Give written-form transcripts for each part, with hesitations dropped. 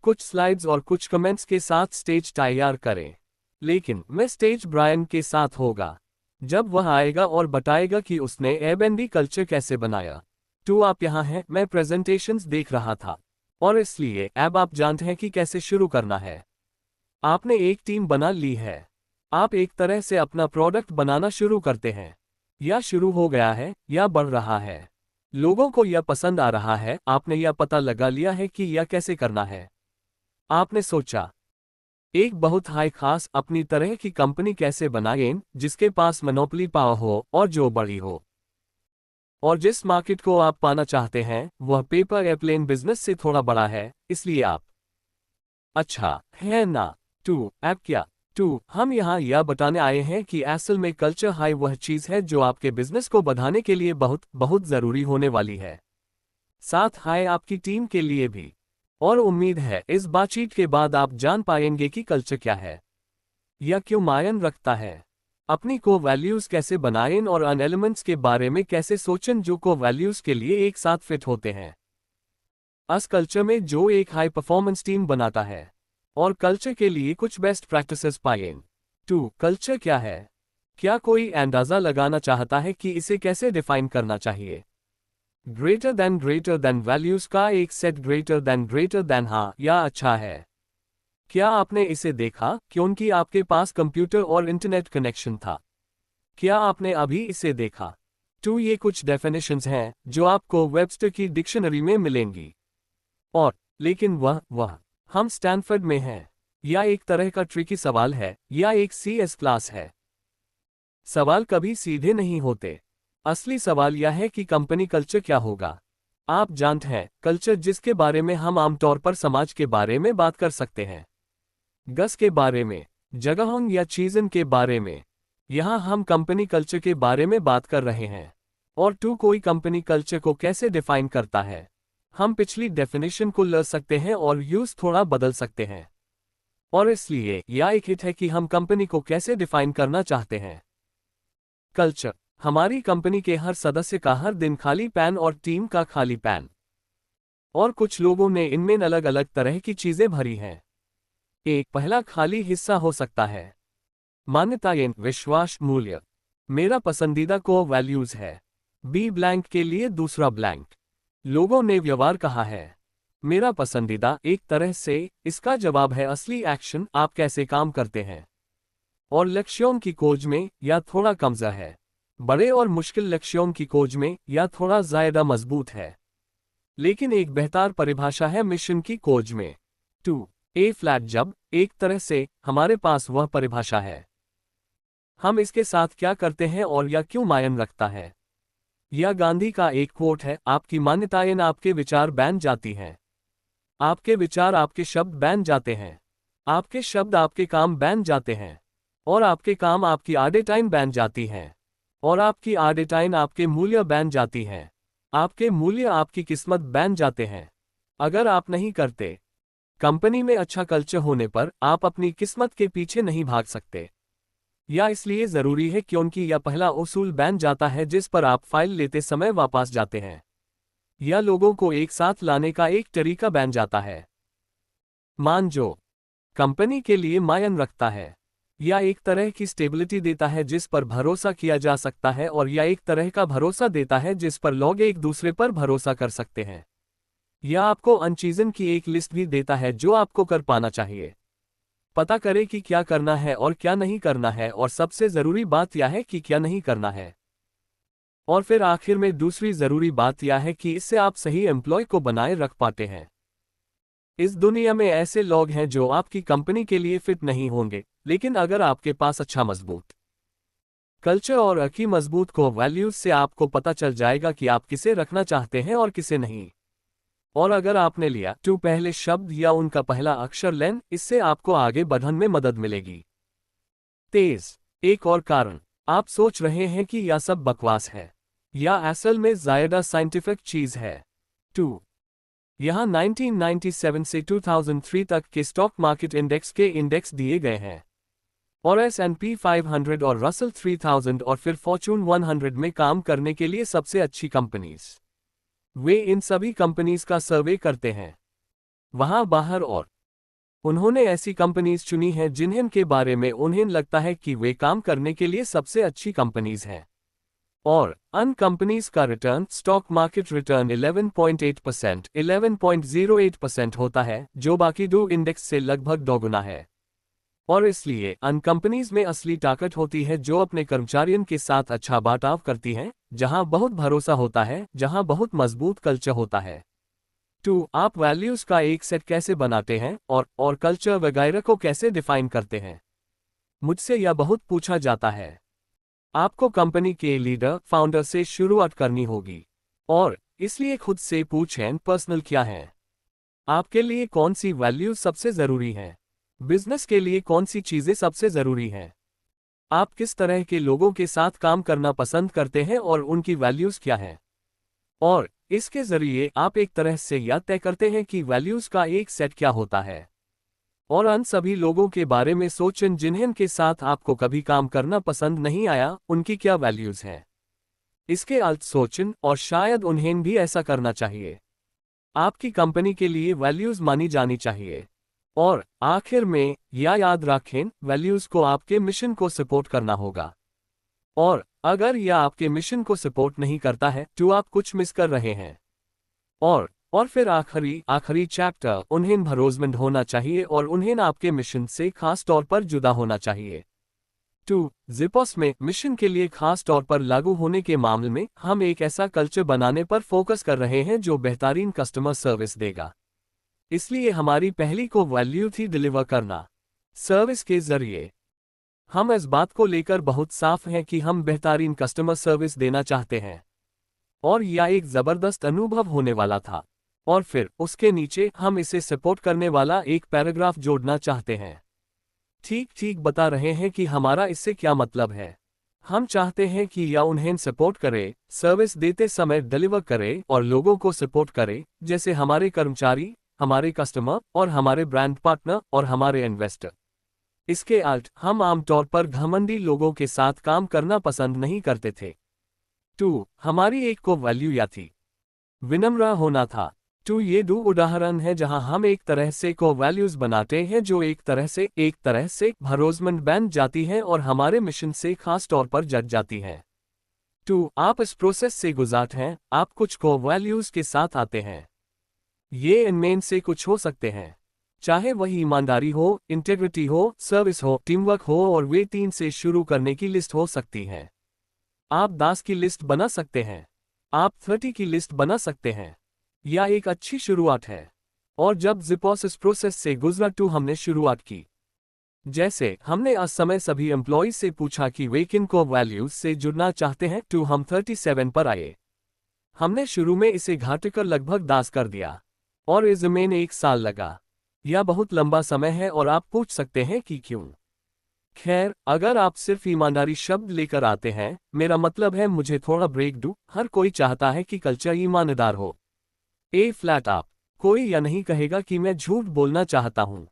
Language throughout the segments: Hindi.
कुछ स्लाइड्स और कुछ कमेंट्स के साथ स्टेज तैयार करें। लेकिन मैं स्टेज ब्रायन के साथ होगा, जब वह आएगा और बताएगा कि उसने एयरबीएनबी कल्चर कैसे बनाया। तो आप यहाँ हैं, मैं प्रेजेंटेशंस देख रहा था, और इसलिए अब आप जानते हैं कि कैसे शुरू करना है। आपने एक टीम बना ली है। आप एक तरह से अपना प्रोडक्ट बनाना शुरू करते हैं। या शुरू हो गया है या बढ़ रहा है। लोगों को यह पसंद आ रहा है, आपने यह पता लगा लिया है कि यह कैसे करना है। आपने सोचा एक बहुत हाई खास अपनी तरह की कंपनी कैसे बनाएं जिसके पास मोनोपोली पावर हो और जो बड़ी हो। और जिस मार्केट को आप पाना चाहते हैं वह पेपर एयरप्लेन बिजनेस से थोड़ा बड़ा है, इसलिए आप अच्छा है ना। टू ऐप क्या टू हम यहाँ यह बताने आए हैं कि असल में कल्चर हाई वह चीज़ है जो आपके बिजनेस को बढ़ाने के लिए बहुत बहुत ज़रूरी होने वाली है। साथ हाई आपकी टीम के लिए भी। और उम्मीद है इस बातचीत के बाद आप जान पाएंगे कि कल्चर क्या है, यह क्यों मायने रखता है, अपनी को वैल्यूज़ कैसे बनाएं और अन एलिमेंट्स के बारे में कैसे सोचें जो को वैल्यूज़ के लिए एक साथ फिट होते हैं। अस कल्चर में जो एक हाई परफॉर्मेंस टीम बनाता है। और कल्चर के लिए कुछ बेस्ट प्रैक्टिसेस पाएं। टू कल्चर क्या है? क्या कोई अंदाज़ा लगाना चाहता है कि इसे कैसे डिफाइन करना चाहिए? ग्रेटर देन वैल्यूज़ का एक सेट ग्रेटर देन हाँ या अच्छा है। क्या आपने इसे देखा क्योंकि आपके पास कंप्यूटर और इंटरनेट कनेक्शन था? क्या आपने अभी इसे देखा? टू ये कुछ डेफिनेशंस हैं जो आपको वेबस्टर की डिक्शनरी में मिलेंगी। और लेकिन वह हम स्टैनफोर्ड में हैं। या एक तरह का ट्रिकी सवाल है या एक CS क्लास है। सवाल कभी सीधे नहीं होते। असली सवाल यह है कि कंपनी कल्चर क्या होगा। आप जानते हैं कल्चर जिसके बारे में हम आमतौर पर समाज के बारे में बात कर सकते हैं, गस के बारे में, जगहों या चीज़न के बारे में। यहाँ हम कंपनी कल्चर के बारे में बात कर रहे हैं। और टू कोई कंपनी कल्चर को कैसे डिफाइन करता है। हम पिछली डेफिनेशन को ले सकते हैं और यूज थोड़ा बदल सकते हैं। और इसलिए यह एक हिट है कि हम कंपनी को कैसे डिफाइन करना चाहते हैं। कल्चर हमारी कंपनी के हर सदस्य का हर दिन खाली पैन और टीम का खाली पैन। और कुछ लोगों ने इनमें अलग अलग तरह की चीजें भरी हैं। एक पहला खाली हिस्सा हो सकता है मान्यताएं, विश्वास, मूल्य। मेरा पसंदीदा को वैल्यूज है। बी ब्लैंक के लिए दूसरा ब्लैंक। लोगों ने व्यवहार कहा है। मेरा पसंदीदा एक तरह से इसका जवाब है असली एक्शन, आप कैसे काम करते हैं। और लक्ष्यों की खोज में या थोड़ा कमजोर है। बड़े और मुश्किल लक्ष्यों की खोज में या थोड़ा ज्यादा मजबूत है। लेकिन एक बेहतर परिभाषा है मिशन की खोज में। टू ए फ्लैट जब एक तरह से हमारे पास वह परिभाषा है, हम इसके साथ क्या करते हैं और यह क्यों मायने रखता है। यह गांधी का एक कोट है, आपकी मान्यताएं आपके विचार बन जाती हैं। आपके विचार आपके शब्द बन जाते हैं। आपके शब्द आपके काम बन जाते हैं। और आपके काम आपकी आदतें बन जाती हैं। और आपकी आदतें आपके मूल्य बन जाती हैं। आपके मूल्य आपकी किस्मत बन जाते हैं। अगर आप नहीं करते, कंपनी में अच्छा कल्चर होने पर आप अपनी किस्मत के पीछे नहीं भाग सकते। यह इसलिए जरूरी है क्योंकि यह पहला उसूल बन जाता है जिस पर आप फाइल लेते समय वापस जाते हैं। यह लोगों को एक साथ लाने का एक तरीका बन जाता है। मान जो कंपनी के लिए मायने रखता है। यह एक तरह की स्टेबिलिटी देता है जिस पर भरोसा किया जा सकता है और यह एक तरह का भरोसा देता है जिस पर लोग एक दूसरे पर भरोसा कर सकते हैं। यह आपको अन चीज़ों की एक लिस्ट भी देता है जो आपको कर पाना चाहिए। पता करें कि क्या करना है और क्या नहीं करना है, और सबसे ज़रूरी बात यह है कि क्या नहीं करना है। और फिर आखिर में दूसरी ज़रूरी बात यह है कि इससे आप सही एम्प्लॉय को बनाए रख पाते हैं। इस दुनिया में ऐसे लोग हैं जो आपकी कंपनी के लिए फिट नहीं होंगे, लेकिन अगर आपके पास अच्छा मजबूत कल्चर और अच्छी मजबूत को वैल्यूज से आपको पता चल जाएगा कि आप किसे रखना चाहते हैं और किसे नहीं। और अगर आपने लिया टू पहले शब्द या उनका पहला अक्षर लें, इससे आपको आगे बढ़ने में मदद मिलेगी। तेज एक और कारण आप सोच रहे हैं कि यह सब बकवास है या असल में ज्यादा साइंटिफिक चीज है। टू यहाँ 1997 से 2003 तक के स्टॉक मार्केट इंडेक्स के इंडेक्स दिए गए हैं। और S&P 500 और रसल 3000 और फिर फॉर्च्यून 100 में काम करने के लिए सबसे अच्छी कंपनीज। वे इन सभी कंपनीज का सर्वे करते हैं। वहां बाहर और उन्होंने ऐसी कंपनीज चुनी हैं जिन्हें के बारे में उन्हें लगता है कि वे काम करने के लिए सबसे अच्छी कंपनीज हैं। और अन कंपनीज का रिटर्न स्टॉक मार्केट रिटर्न 11.8%, 11.08% होता है, जो बाकी दो इंडेक्स से लगभग दोगुना है। और इसलिए अन कंपनीज में असली ताकत होती है जो अपने कर्मचारियों के साथ अच्छा बर्ताव करती हैं, जहां बहुत भरोसा होता है, जहां बहुत मजबूत कल्चर होता है। 2. आप वैल्यूज का एक सेट कैसे बनाते हैं और कल्चर वगैरह को कैसे डिफाइन करते हैं। मुझसे यह बहुत पूछा जाता है। आपको कंपनी के लीडर फाउंडर से शुरुआत करनी होगी। और इसलिए खुद से पूछें पर्सनल क्या है। आपके लिए कौन सी वैल्यूज सबसे जरूरी हैं? बिजनेस के लिए कौन सी चीजें सबसे जरूरी हैं? आप किस तरह के लोगों के साथ काम करना पसंद करते हैं और उनकी वैल्यूज क्या हैं? और इसके जरिए आप एक तरह से यह तय करते हैं कि वैल्यूज का एक सेट क्या होता है। और उन सभी लोगों के बारे में सोचें जिन्हें के साथ आपको कभी काम करना पसंद नहीं आया, उनकी क्या वैल्यूज हैं। इसके अर्थ सोचें और शायद उन्हें भी ऐसा करना चाहिए। आपकी कंपनी के लिए वैल्यूज मानी जानी चाहिए। और आखिर में यह याद रखें, वैल्यूज को आपके मिशन को सपोर्ट करना होगा। और अगर यह आपके मिशन को सपोर्ट नहीं करता है तो आप कुछ मिस कर रहे हैं। और फिर आखिरी चैप्टर, उन्हें भरोसेमंद होना चाहिए और उन्हें आपके मिशन से खास तौर पर जुदा होना चाहिए। 2. जिपोस में मिशन के लिए खास तौर पर लागू होने के मामले में हम एक ऐसा कल्चर बनाने पर फोकस कर रहे हैं जो बेहतरीन कस्टमर सर्विस देगा। इसलिए हमारी पहली को वैल्यू थी डिलीवर करना सर्विस के जरिए। हम इस बात को लेकर बहुत साफ हैं कि हम बेहतरीन कस्टमर सर्विस देना चाहते हैं। और यह एक जबरदस्त अनुभव होने वाला था। और फिर उसके नीचे हम इसे सपोर्ट करने वाला एक पैराग्राफ जोड़ना चाहते हैं। ठीक बता रहे हैं कि हमारा इससे क्या मतलब है। हम चाहते हैं कि यह उन्हें सपोर्ट करे, सर्विस देते समय डिलीवर करे और लोगों को सपोर्ट करे, जैसे हमारे कर्मचारी, हमारे कस्टमर और हमारे ब्रांड पार्टनर और हमारे इन्वेस्टर। इसके अलावा हम आमतौर पर घमंडी लोगों के साथ काम करना पसंद नहीं करते थे। 2. हमारी एक को वैल्यू या थी विनम्र होना था। 2. ये दो उदाहरण हैं जहां हम एक तरह से को वैल्यूज बनाते हैं जो एक तरह से भरोसेमंद बन जाती हैं और हमारे मिशन से खास तौर पर जग जाती हैं। 2. आप इस प्रोसेस से गुजरते हैं, आप कुछ को वैल्यूज के साथ आते हैं। ये इनमें से कुछ हो सकते हैं, चाहे वही ईमानदारी हो, इंटेग्रिटी हो, सर्विस हो, टीमवर्क हो, और वे 3 से शुरू करने की लिस्ट हो सकती है। आप 10 की लिस्ट बना सकते हैं, आप 30 की लिस्ट बना सकते हैं। यह एक अच्छी शुरुआत है। और जब जिपोस इस प्रोसेस से गुजरा तो हमने शुरुआत की। जैसे हमने आज समय सभी एम्प्लॉय से पूछा कि वे किन को वैल्यूज से जुड़ना चाहते हैं तो हम 37 पर आए। हमने शुरू में इसे घटाकर लगभग 10 कर दिया और इसमें 1 साल लगा। यह बहुत लंबा समय है और आप पूछ सकते हैं कि क्यों। खैर, अगर आप सिर्फ ईमानदारी शब्द लेकर आते हैं, मेरा मतलब है मुझे थोड़ा ब्रेक दो, हर कोई चाहता है कि कल्चर ईमानदार हो। फ्लैट आप कोई यह नहीं कहेगा कि मैं झूठ बोलना चाहता हूं।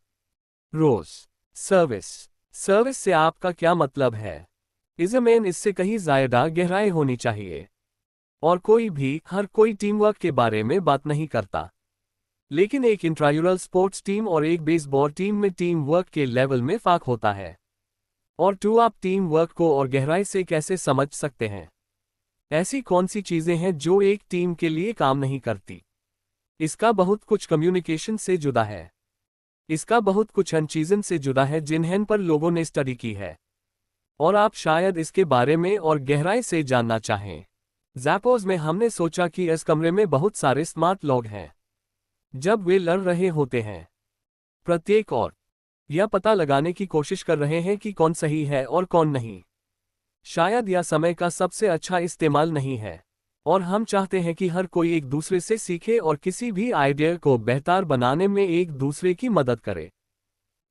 रोज सर्विस से आपका क्या मतलब है? इसमें इससे कहीं ज्यादा गहराई होनी चाहिए। और हर कोई टीम वर्क के बारे में बात नहीं करता। लेकिन एक इंट्रायूरल स्पोर्ट्स टीम और एक बेसबॉल टीम में टीम वर्क के लेवल में फर्क होता है। और 2. आप टीम वर्क को और गहराई से कैसे समझ सकते हैं? ऐसी कौन सी चीजें हैं जो एक टीम के लिए काम नहीं करती? इसका बहुत कुछ कम्युनिकेशन से जुड़ा है। इसका बहुत कुछ उन चीज़ों से जुड़ा है जिन्हें पर लोगों ने स्टडी की है। और आप शायद इसके बारे में और गहराई से जानना चाहें। ज़ैपोज़ में हमने सोचा कि इस कमरे में बहुत सारे स्मार्ट लोग हैं। जब वे लड़ रहे होते हैं, प्रत्येक और यह पता लगाने की कोशिश कर रहे हैं कि कौन सही है और कौन नहीं। शायद यह समय का सबसे अच्छा इस्तेमाल नहीं है। और हम चाहते हैं कि हर कोई एक दूसरे से सीखे और किसी भी आइडिया को बेहतर बनाने में एक दूसरे की मदद करे।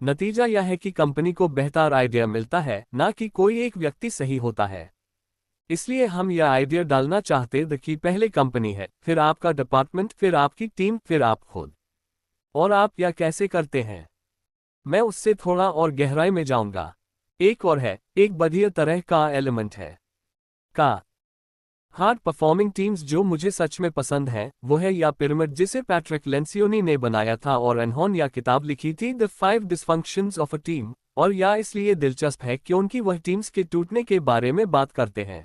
नतीजा यह है कि कंपनी को बेहतर आइडिया मिलता है, ना कि कोई एक व्यक्ति सही होता है। इसलिए हम यह आइडिया डालना चाहते थे कि पहले कंपनी है, फिर आपका डिपार्टमेंट, फिर आपकी टीम, फिर आप खुद। और आप यह कैसे करते हैं? मैं उससे थोड़ा और गहराई में जाऊंगा। एक और है, एक बढ़िया तरह का एलिमेंट है का हार्ड परफॉर्मिंग टीम्स जो मुझे सच में पसंद हैं वो है या पिरामिड जिसे पैट्रिक लेंसियोनी ने बनाया था और एनहॉन या किताब लिखी थी the 5 dysfunctions of a team, और या इसलिए दिलचस्प है क्योंकि वह टीम्स के टूटने के बारे में बात करते हैं।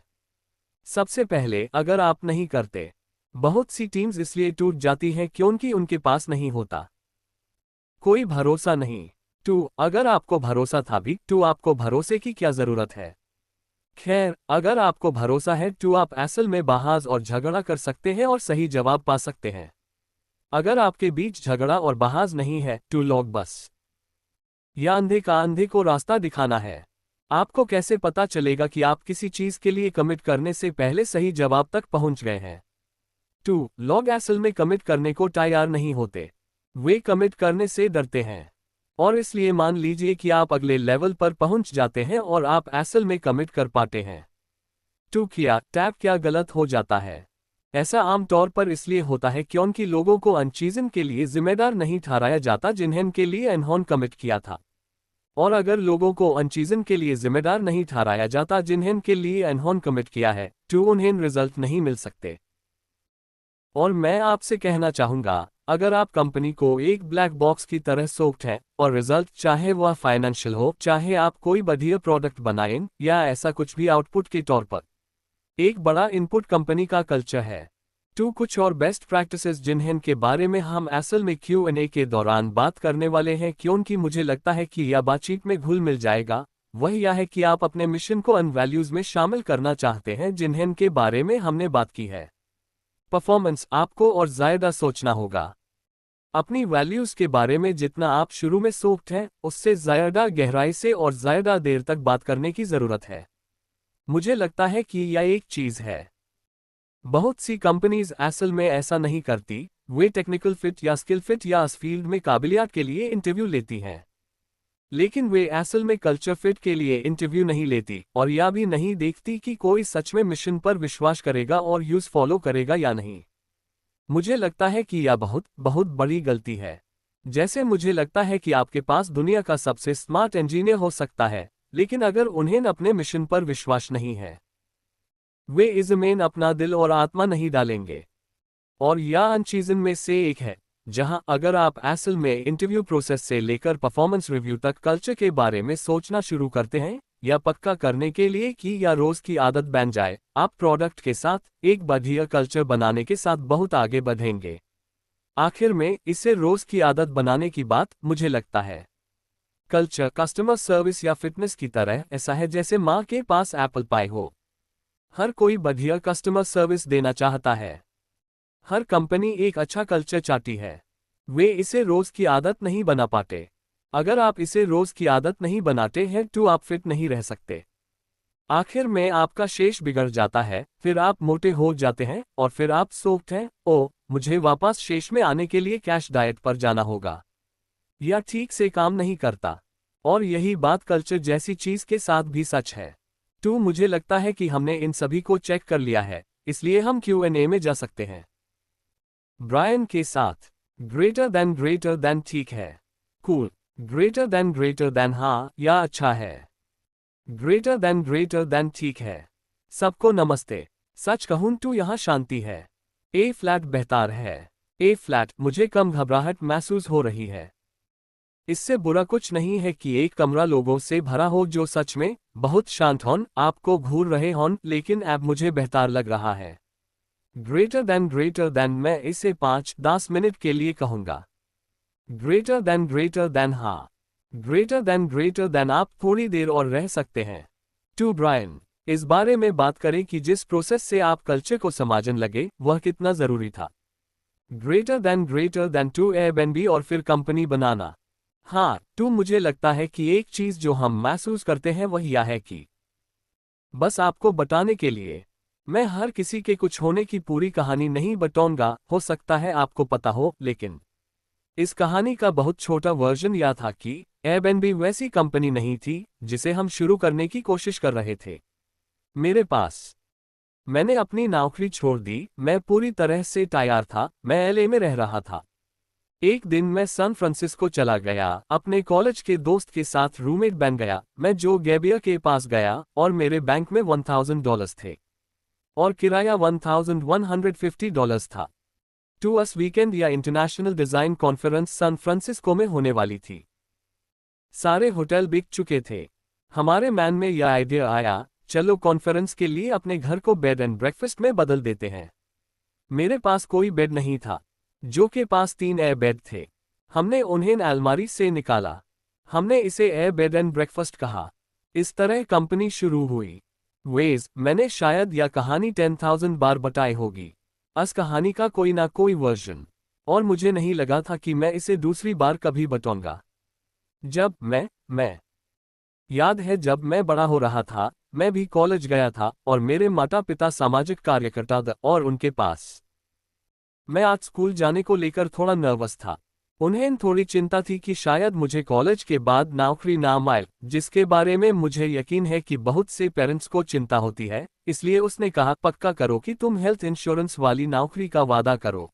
सबसे पहले, अगर आप नहीं करते, बहुत सी टीम्स इसलिए टूट जाती हैं क्योंकि उनके पास नहीं होता कोई भरोसा नहीं। टू, अगर आपको भरोसा था भी तो आपको भरोसे की क्या जरूरत है। खैर, अगर आपको भरोसा है तो आप असल में बहस और झगड़ा कर सकते हैं और सही जवाब पा सकते हैं। अगर आपके बीच झगड़ा और बहस नहीं है तो लोग बस या अंधे को रास्ता दिखाना है। आपको कैसे पता चलेगा कि आप किसी चीज के लिए कमिट करने से पहले सही जवाब तक पहुंच गए हैं। टू, लोग असल में कमिट करने को तैयार नहीं होते, वे कमिट करने से डरते हैं। और इसलिए मान लीजिए कि आप अगले लेवल पर पहुंच जाते हैं और आप असल में कमिट कर पाते हैं। टू, क्या गलत हो जाता है। ऐसा आमतौर पर इसलिए होता है क्योंकि लोगों को उन चीज़ों के लिए जिम्मेदार नहीं ठहराया जाता जिन्हें के लिए एनहॉन कमिट किया था। और अगर लोगों को उन चीज़ों के लिए जिम्मेदार नहीं ठहराया जाता जिन्हें के लिए एनहॉन कमिट किया है तो उन्हें रिजल्ट नहीं मिल सकते। और मैं आपसे कहना चाहूंगा, अगर आप कंपनी को एक ब्लैक बॉक्स की तरह सोचते हैं और रिजल्ट, चाहे वह फाइनेंशियल हो, चाहे आप कोई बढ़िया प्रोडक्ट बनाएं या ऐसा कुछ भी, आउटपुट के तौर पर एक बड़ा इनपुट कंपनी का कल्चर है। टू, कुछ और बेस्ट प्रैक्टिसेस जिन्हें के बारे में हम असल में Q&A के दौरान बात करने वाले हैं क्योंकि मुझे लगता है कि यह बातचीत में घुल मिल जाएगा, वह यह है कि आप अपने मिशन को उन वैल्यूज में शामिल करना चाहते हैं जिन्हें के बारे में हमने बात की है। परफॉर्मेंस, आपको और ज्यादा सोचना होगा। अपनी वैल्यूज के बारे में जितना आप शुरू में सोचते हैं उससे ज्यादा गहराई से और ज्यादा देर तक बात करने की जरूरत है। मुझे लगता है कि यह एक चीज है। बहुत सी कंपनीज असल में ऐसा नहीं करती, वे टेक्निकल फिट या स्किल फिट या इस फील्ड में काबिलियत के लिए इंटरव्यू लेती हैं, लेकिन वे असल में कल्चर फिट के लिए इंटरव्यू नहीं लेती और यह भी नहीं देखती कि कोई सच में मिशन पर विश्वास करेगा और यूज फॉलो करेगा या नहीं। मुझे लगता है कि यह बहुत बहुत बड़ी गलती है। जैसे मुझे लगता है कि आपके पास दुनिया का सबसे स्मार्ट इंजीनियर हो सकता है, लेकिन अगर उन्हें अपने मिशन पर विश्वास नहीं है, वे इसमें अपना दिल और आत्मा नहीं डालेंगे। और यह उन चीज़ों में से एक है जहां अगर आप असल में इंटरव्यू प्रोसेस से लेकर परफॉर्मेंस रिव्यू तक कल्चर के बारे में सोचना शुरू करते हैं, या पक्का करने के लिए कि यह रोज की आदत बन जाए, आप प्रोडक्ट के साथ एक बढ़िया कल्चर बनाने के साथ बहुत आगे बढ़ेंगे। आखिर में, इसे रोज की आदत बनाने की बात, मुझे लगता है कल्चर कस्टमर सर्विस या फिटनेस की तरह ऐसा है जैसे माँ के पास एप्पल पाई हो। हर कोई बढ़िया कस्टमर सर्विस देना चाहता है, हर कंपनी एक अच्छा कल्चर चाहती है, वे इसे रोज की आदत नहीं बना पाते। अगर आप इसे रोज की आदत नहीं बनाते हैं तो आप फिट नहीं रह सकते। आखिर में आपका शेष बिगड़ जाता है, फिर आप मोटे हो जाते हैं और फिर आप सोचते हैं, ओ, मुझे वापस शेष में आने के लिए कैश डाइट पर जाना होगा। यह ठीक से काम नहीं करता। और यही बात कल्चर जैसी चीज के साथ भी सच है। तो मुझे लगता है कि हमने इन सभी को चेक कर लिया है, इसलिए हम Q&A में जा सकते हैं। ब्रायन के साथ ग्रेटर देन ठीक है, कूल, ग्रेटर देन हाँ या अच्छा है, ग्रेटर देन ठीक है। सबको नमस्ते। सच कहूं तो यहाँ शांति है। ए फ्लैट बेहतर है। ए फ्लैट, मुझे कम घबराहट महसूस हो रही है। इससे बुरा कुछ नहीं है कि एक कमरा लोगों से भरा हो जो सच में बहुत शांत हों, आपको घूर रहे हों, लेकिन अब मुझे बेहतर लग रहा है। ग्रेटर देन मैं इसे 5-10 मिनट के लिए कहूंगा। ग्रेटर देन हाँ। ग्रेटर देन आप थोड़ी देर और रह सकते हैं। टू ब्रायन, इस बारे में बात करें कि जिस प्रोसेस से आप कल्चर को समझने लगे वह कितना जरूरी था। ग्रेटर देन टू एयरबीएनबी और फिर कंपनी बनाना। हाँ, तो मुझे लगता है कि एक चीज जो हम महसूस करते हैं वह यह है कि बस आपको बताने के लिए, मैं हर किसी के कुछ होने की पूरी कहानी नहीं बताऊंगा, हो सकता है आपको पता हो, लेकिन इस कहानी का बहुत छोटा वर्जन यह था कि एयरबीएनबी वैसी कंपनी नहीं थी जिसे हम शुरू करने की कोशिश कर रहे थे। मैंने अपनी नौकरी छोड़ दी, मैं पूरी तरह से तैयार था, मैं एलए में रह रहा था। एक दिन मैं सैन फ्रांसिस्को चला गया, अपने कॉलेज के दोस्त के साथ रूममेट बन गया। मैं जो गैबिया के पास गया और मेरे बैंक में $1000 थे। और किराया $1150 था। टू अस वीकेंड या international design conference San Francisco में होने वाली थी। सारे होटल बिक चुके थे। हमारे मैन में यह आइडिया आया, चलो कॉन्फ्रेंस के लिए अपने घर को बेड एंड ब्रेकफास्ट में बदल देते हैं। मेरे पास कोई बेड नहीं था, जो के पास 3 एयर बेड थे। हमने उन्हें अलमारी से निकाला। हमने इसे एयर बेड एंड ब्रेकफास्ट कहा। इस तरह कंपनी शुरू हुई। वेज मैंने शायद यह कहानी 10,000 बार बताई होगी। इस कहानी का कोई ना कोई वर्जन, और मुझे नहीं लगा था कि मैं इसे दूसरी बार कभी बताऊंगा। जब मैं याद है जब मैं बड़ा हो रहा था, मैं भी कॉलेज गया था और मेरे माता पिता सामाजिक कार्यकर्ता थे और उनके पास मैं आज स्कूल जाने को लेकर थोड़ा नर्वस था। उन्हें थोड़ी चिंता थी कि शायद मुझे कॉलेज के बाद नौकरी ना मिले, जिसके बारे में मुझे यकीन है कि बहुत से पेरेंट्स को चिंता होती है। इसलिए उसने कहा, पक्का करो कि तुम हेल्थ इंश्योरेंस वाली नौकरी का वादा करो।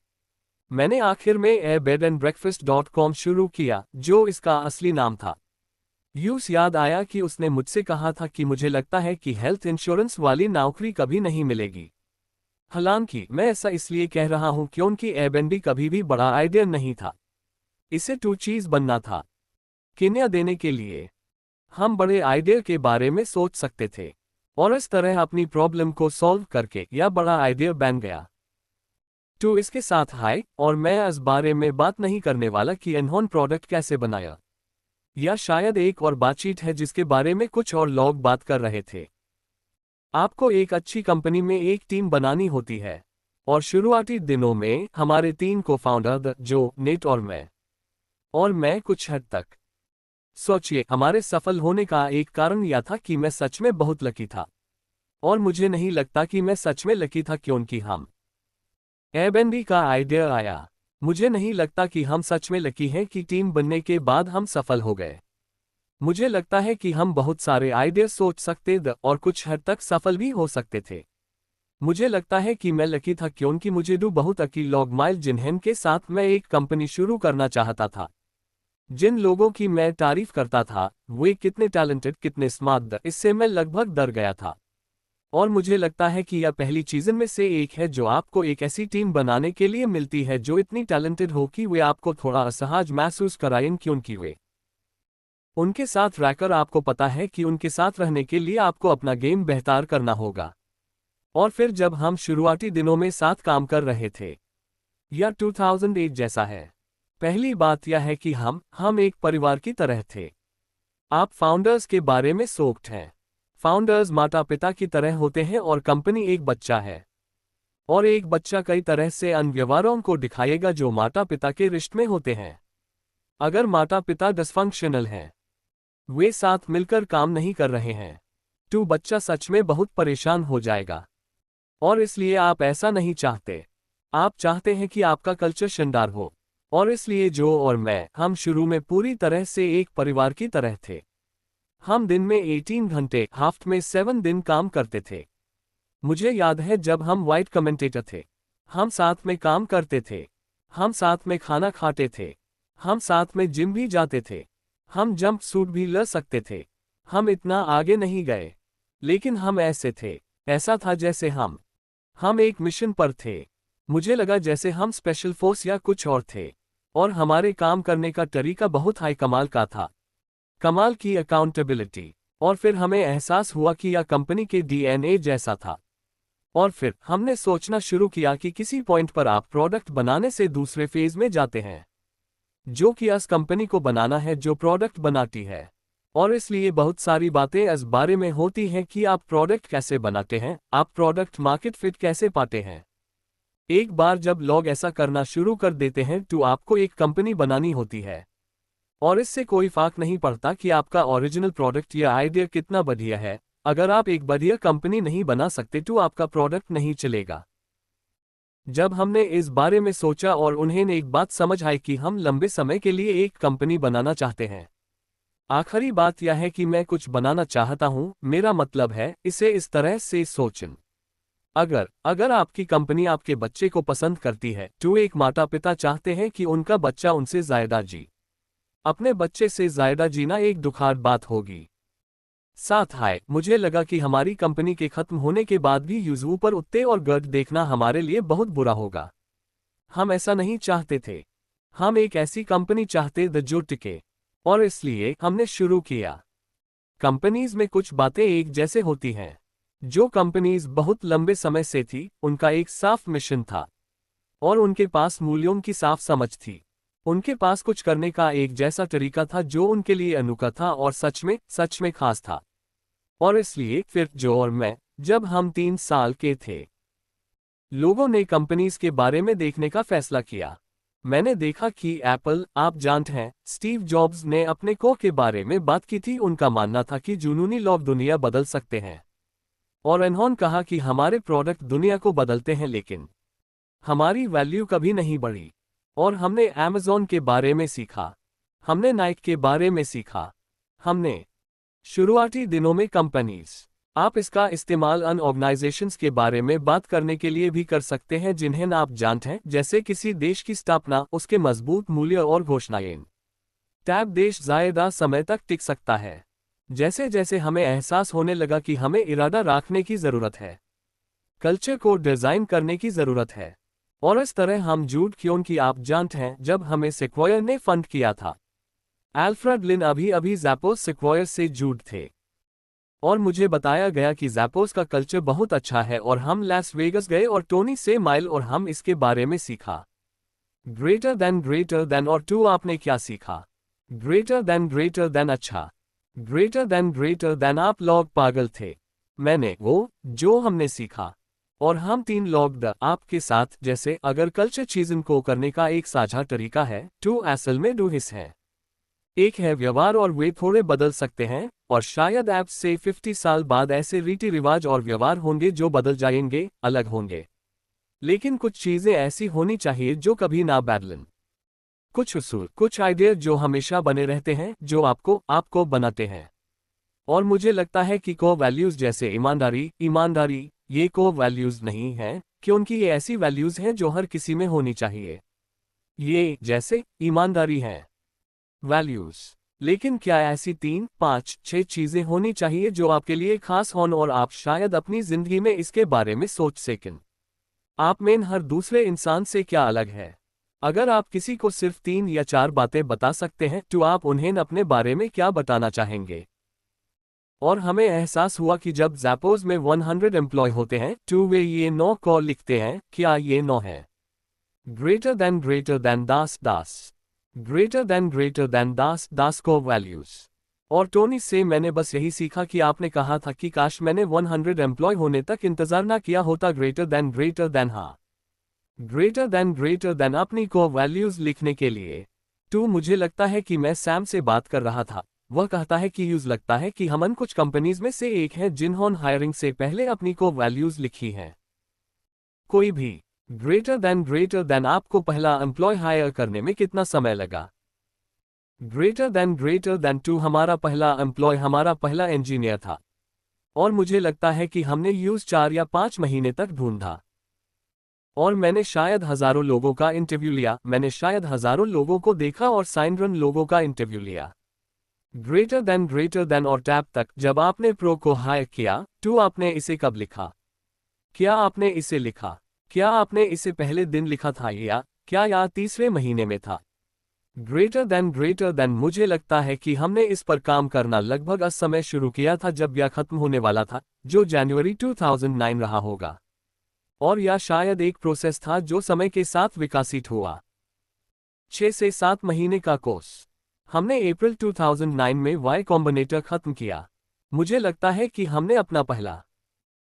मैंने आखिर में airbedandbreakfast.com शुरू किया, जो इसका असली नाम था। यूस याद आया कि उसने मुझसे कहा था कि मुझे लगता है कि हेल्थ इंश्योरेंस वाली नौकरी कभी नहीं मिलेगी। हालांकि मैं ऐसा इसलिए कह रहा हूं क्योंकि एयरबीएनबी कभी भी बड़ा आइडिया नहीं था। इसे 2 चीज बनना था। किन्या देने के लिए हम बड़े आइडिया के बारे में सोच सकते थे, और इस तरह अपनी प्रॉब्लम को सॉल्व करके यह बड़ा आइडिया बन गया। तो इसके साथ हाय, और मैं इस बारे में बात नहीं करने वाला कि इन्होंने प्रोडक्ट कैसे बनाया। यह शायद एक और बातचीत है जिसके बारे में कुछ और लोग बात कर रहे थे। आपको एक अच्छी कंपनी में एक टीम बनानी होती है, और शुरुआती दिनों में हमारे 3 को-फाउंडर जो नेट और मैं कुछ हद तक सोचिए हमारे सफल होने का एक कारण यह था कि मैं सच में बहुत लकी था। और मुझे नहीं लगता कि मैं सच में लकी था क्योंकि हम एयरबीएनबी का आइडिया आया। मुझे नहीं लगता कि हम सच में लकी हैं कि टीम बनने के बाद हम सफल हो गए। मुझे लगता है कि हम बहुत सारे आइडिया सोच सकते थे और कुछ हद तक सफल भी हो सकते थे। मुझे लगता है कि मैं लकी था क्योंकि मुझे बहुत अकील लोग माइल जिन्हें के साथ मैं एक कंपनी शुरू करना चाहता था। जिन लोगों की मैं तारीफ करता था, वे कितने टैलेंटेड, कितने स्मार्ट, इससे मैं लगभग डर गया था। और मुझे लगता है कि यह पहली चीज़ों में से एक है जो आपको एक ऐसी टीम बनाने के लिए मिलती है जो इतनी टैलेंटेड हो कि वे आपको थोड़ा असहज महसूस कराएं क्योंकि वे उनके साथ रहकर आपको पता है कि उनके साथ रहने के लिए आपको अपना गेम बेहतर करना होगा। और फिर जब हम शुरुआती दिनों में साथ काम कर रहे थे, यह 2008 जैसा है। पहली बात यह है कि हम एक परिवार की तरह थे। आप फाउंडर्स के बारे में सोचते हैं। फाउंडर्स माता पिता की तरह होते हैं और कंपनी एक बच्चा है। और एक बच्चा कई तरह से अन्य व्यवहारों को दिखाएगा जो माता पिता के रिश्ते में होते हैं। अगर माता पिता डिसफंक्शनल हैं, वे साथ मिलकर काम नहीं कर रहे हैं, तो बच्चा सच में बहुत परेशान हो जाएगा। और इसलिए आप ऐसा नहीं चाहते। आप चाहते हैं कि आपका कल्चर शानदार हो। और इसलिए जो और मैं, हम शुरू में पूरी तरह से एक परिवार की तरह थे। हम दिन में 18 घंटे, हफ्ते में 7 दिन काम करते थे। मुझे याद है जब हम वाइट कमेंटेटर थे, हम साथ में काम करते थे, हम साथ में खाना खाते थे, हम साथ में जिम भी जाते थे, हम जंप सूट भी ले सकते थे। हम इतना आगे नहीं गए, लेकिन हम ऐसे थे। ऐसा था जैसे हम एक मिशन पर थे। मुझे लगा जैसे हम स्पेशल फोर्स या कुछ और थे। और हमारे काम करने का तरीका बहुत हाई कमाल का था। कमाल की अकाउंटेबिलिटी। और फिर हमें एहसास हुआ कि यह कंपनी के डीएनए जैसा था। और फिर हमने सोचना शुरू किया कि किसी पॉइंट पर आप प्रोडक्ट बनाने से दूसरे फेज में जाते हैं, जो कि इस कंपनी को बनाना है जो प्रोडक्ट बनाती है। और इसलिए बहुत सारी बातें इस बारे में होती हैं कि आप प्रोडक्ट कैसे बनाते हैं, आप प्रोडक्ट मार्केट फिट कैसे पाते हैं। एक बार जब लोग ऐसा करना शुरू कर देते हैं तो आपको एक कंपनी बनानी होती है। और इससे कोई फर्क नहीं पड़ता कि आपका ओरिजिनल प्रोडक्ट या आइडिया कितना बढ़िया है। अगर आप एक बढ़िया कंपनी नहीं बना सकते तो आपका प्रोडक्ट नहीं चलेगा। जब हमने इस बारे में सोचा और उन्हें एक बात समझ आई कि हम लंबे समय के लिए एक कंपनी बनाना चाहते हैं। आखिरी बात यह है कि मैं कुछ बनाना चाहता हूं, मेरा मतलब है इसे इस तरह से सोचें। अगर आपकी कंपनी आपके बच्चे को पसंद करती है तो एक माता पिता चाहते हैं कि उनका बच्चा उनसे ज्यादा जी। अपने बच्चे से ज्यादा जीना एक दुखद बात होगी। साथ हाय, मुझे लगा कि हमारी कंपनी के खत्म होने के बाद भी यूज ऊपर उठते और गर्द देखना हमारे लिए बहुत बुरा होगा। हम ऐसा नहीं चाहते थे। हम एक ऐसी कंपनी चाहते थे जो टिके। और इसलिए हमने शुरू किया। कंपनीज में कुछ बातें एक जैसे होती हैं। जो कंपनीज बहुत लंबे समय से थी, उनका एक साफ मिशन था और उनके पास मूल्यों की साफ समझ थी। उनके पास कुछ करने का एक जैसा तरीका था जो उनके लिए अनोखा था और सच में खास था। और इसलिए फिर जो और मैं, जब हम 3 साल के थे, लोगों ने कंपनीज के बारे में देखने का फैसला किया। मैंने देखा कि एप्पल, आप जानते हैं, स्टीव जॉब्स ने अपने को के बारे में बात की थी। उनका मानना था कि जुनूनी लोग दुनिया बदल सकते हैं। और इन्होंने कहा कि हमारे प्रोडक्ट दुनिया को बदलते हैं, लेकिन हमारी वैल्यू कभी नहीं बढ़ी। और हमने अमेज़न के बारे में सीखा। हमने नाइक के बारे में सीखा। हमने शुरुआती दिनों में कंपनीज, आप इसका इस्तेमाल अन ऑर्गेनाइजेशंस के बारे में बात करने के लिए भी कर सकते हैं जिन्हें आप जानते हैं, जैसे किसी देश की स्थापना, उसके मजबूत मूल्य और घोषणाएं। टैब देश ज़्यादा समय तक टिक सकता है। जैसे जैसे हमें एहसास होने लगा कि हमें इरादा रखने की ज़रूरत है, कल्चर को डिज़ाइन करने की ज़रूरत है। और इस तरह हम जूट, क्योंकि आप जानते हैं, जब हमें सेक्वायर ने फंड किया था, अल्फ्रेड लिन अभी अभी ज़ैपोस सेक्वायर से जूट थे। और मुझे बताया गया कि ज़ैपोस का कल्चर बहुत अच्छा है और हम लास वेगस गए और टोनी से माइल और हम इसके बारे में सीखा। ग्रेटर देन और टू, आपने क्या सीखा? ग्रेटर देन अच्छा। ग्रेटर देन आप लोग पागल थे। मैंने वो जो हमने सीखा। और हम 3 लोग द आपके साथ, जैसे अगर कल्चर चीज़न को करने का एक साझा तरीका है, टू असल में 2 हिस्से हैं। एक है व्यवहार और वे थोड़े बदल सकते हैं, और शायद ऐप से 50 साल बाद ऐसे रीति रिवाज और व्यवहार होंगे जो बदल जाएंगे, अलग होंगे। लेकिन कुछ चीज़ें ऐसी होनी चाहिए जो कभी ना बदलें। कुछ उसूल, कुछ आइडिया जो हमेशा बने रहते हैं, जो आपको बनाते हैं। और मुझे लगता है कि को वैल्यूज़ जैसे ईमानदारी, ये को वैल्यूज़ नहीं हैं, क्योंकि ये ऐसी वैल्यूज़ हैं जो हर किसी में होनी चाहिए। ये जैसे ईमानदारी हैं वैल्यूज़। लेकिन क्या ऐसी 3, 5, 6 चीज़ें होनी चाहिए जो आपके लिए खास हों और आप शायद अपनी ज़िंदगी में इसके बारे में सोच सकें? आप में हर दूसरे इंसान से क्या अलग है? अगर आप किसी को सिर्फ 3 या 4 बातें बता सकते हैं, तो आप उन्हें अपने बारे में क्या बताना चाहेंगे? और हमें एहसास हुआ कि जब ज़ैपोस में 100 एम्प्लॉय होते हैं, तो वे ये 9 को लिखते हैं। क्या ये 9 है? ग्रेटर देन दास। ग्रेटर देन दास को वैल्यूज। और टोनी से मैंने बस यही सीखा कि आपने कहा था कि काश मैंने 100 एम्प्लॉय होने तक इंतजार ना किया होता। ग्रेटर देन हाँ, ग्रेटर देन अपनी को वैल्यूज लिखने के लिए। टू, मुझे लगता है कि मैं सैम से बात कर रहा था। वह कहता है कि यूज लगता है कि हमन कुछ कंपनीज में से एक है जिन्होंने हायरिंग से पहले अपनी को वैल्यूज लिखी हैं। कोई भी ग्रेटर देन आपको पहला एम्प्लॉय हायर करने में कितना समय लगा? ग्रेटर देन टू, हमारा पहला एम्प्लॉय हमारा पहला इंजीनियर था। और मुझे लगता है कि हमने यूज 4 या 5 महीने तक ढूंढा। और मैंने शायद हजारों लोगों का इंटरव्यू लिया। मैंने शायद हजारों लोगों को देखा और साइनरन लोगों का इंटरव्यू लिया। ग्रेटर देन और टैब तक, जब आपने प्रो को हायर किया, टू, आपने इसे कब लिखा? क्या आपने इसे लिखा? क्या आपने इसे पहले दिन लिखा था या क्या तीसरे महीने में था? ग्रेटर देन मुझे लगता है कि हमने इस पर काम करना लगभग उस समय शुरू किया था जब यह खत्म होने वाला था, जो जनवरी 2009 रहा होगा। और यह शायद एक प्रोसेस था जो समय के साथ विकसित हुआ। 6 से 7 महीने का कोर्स। हमने अप्रैल 2009 में वाई कॉम्बिनेटर खत्म किया। मुझे लगता है कि हमने अपना पहला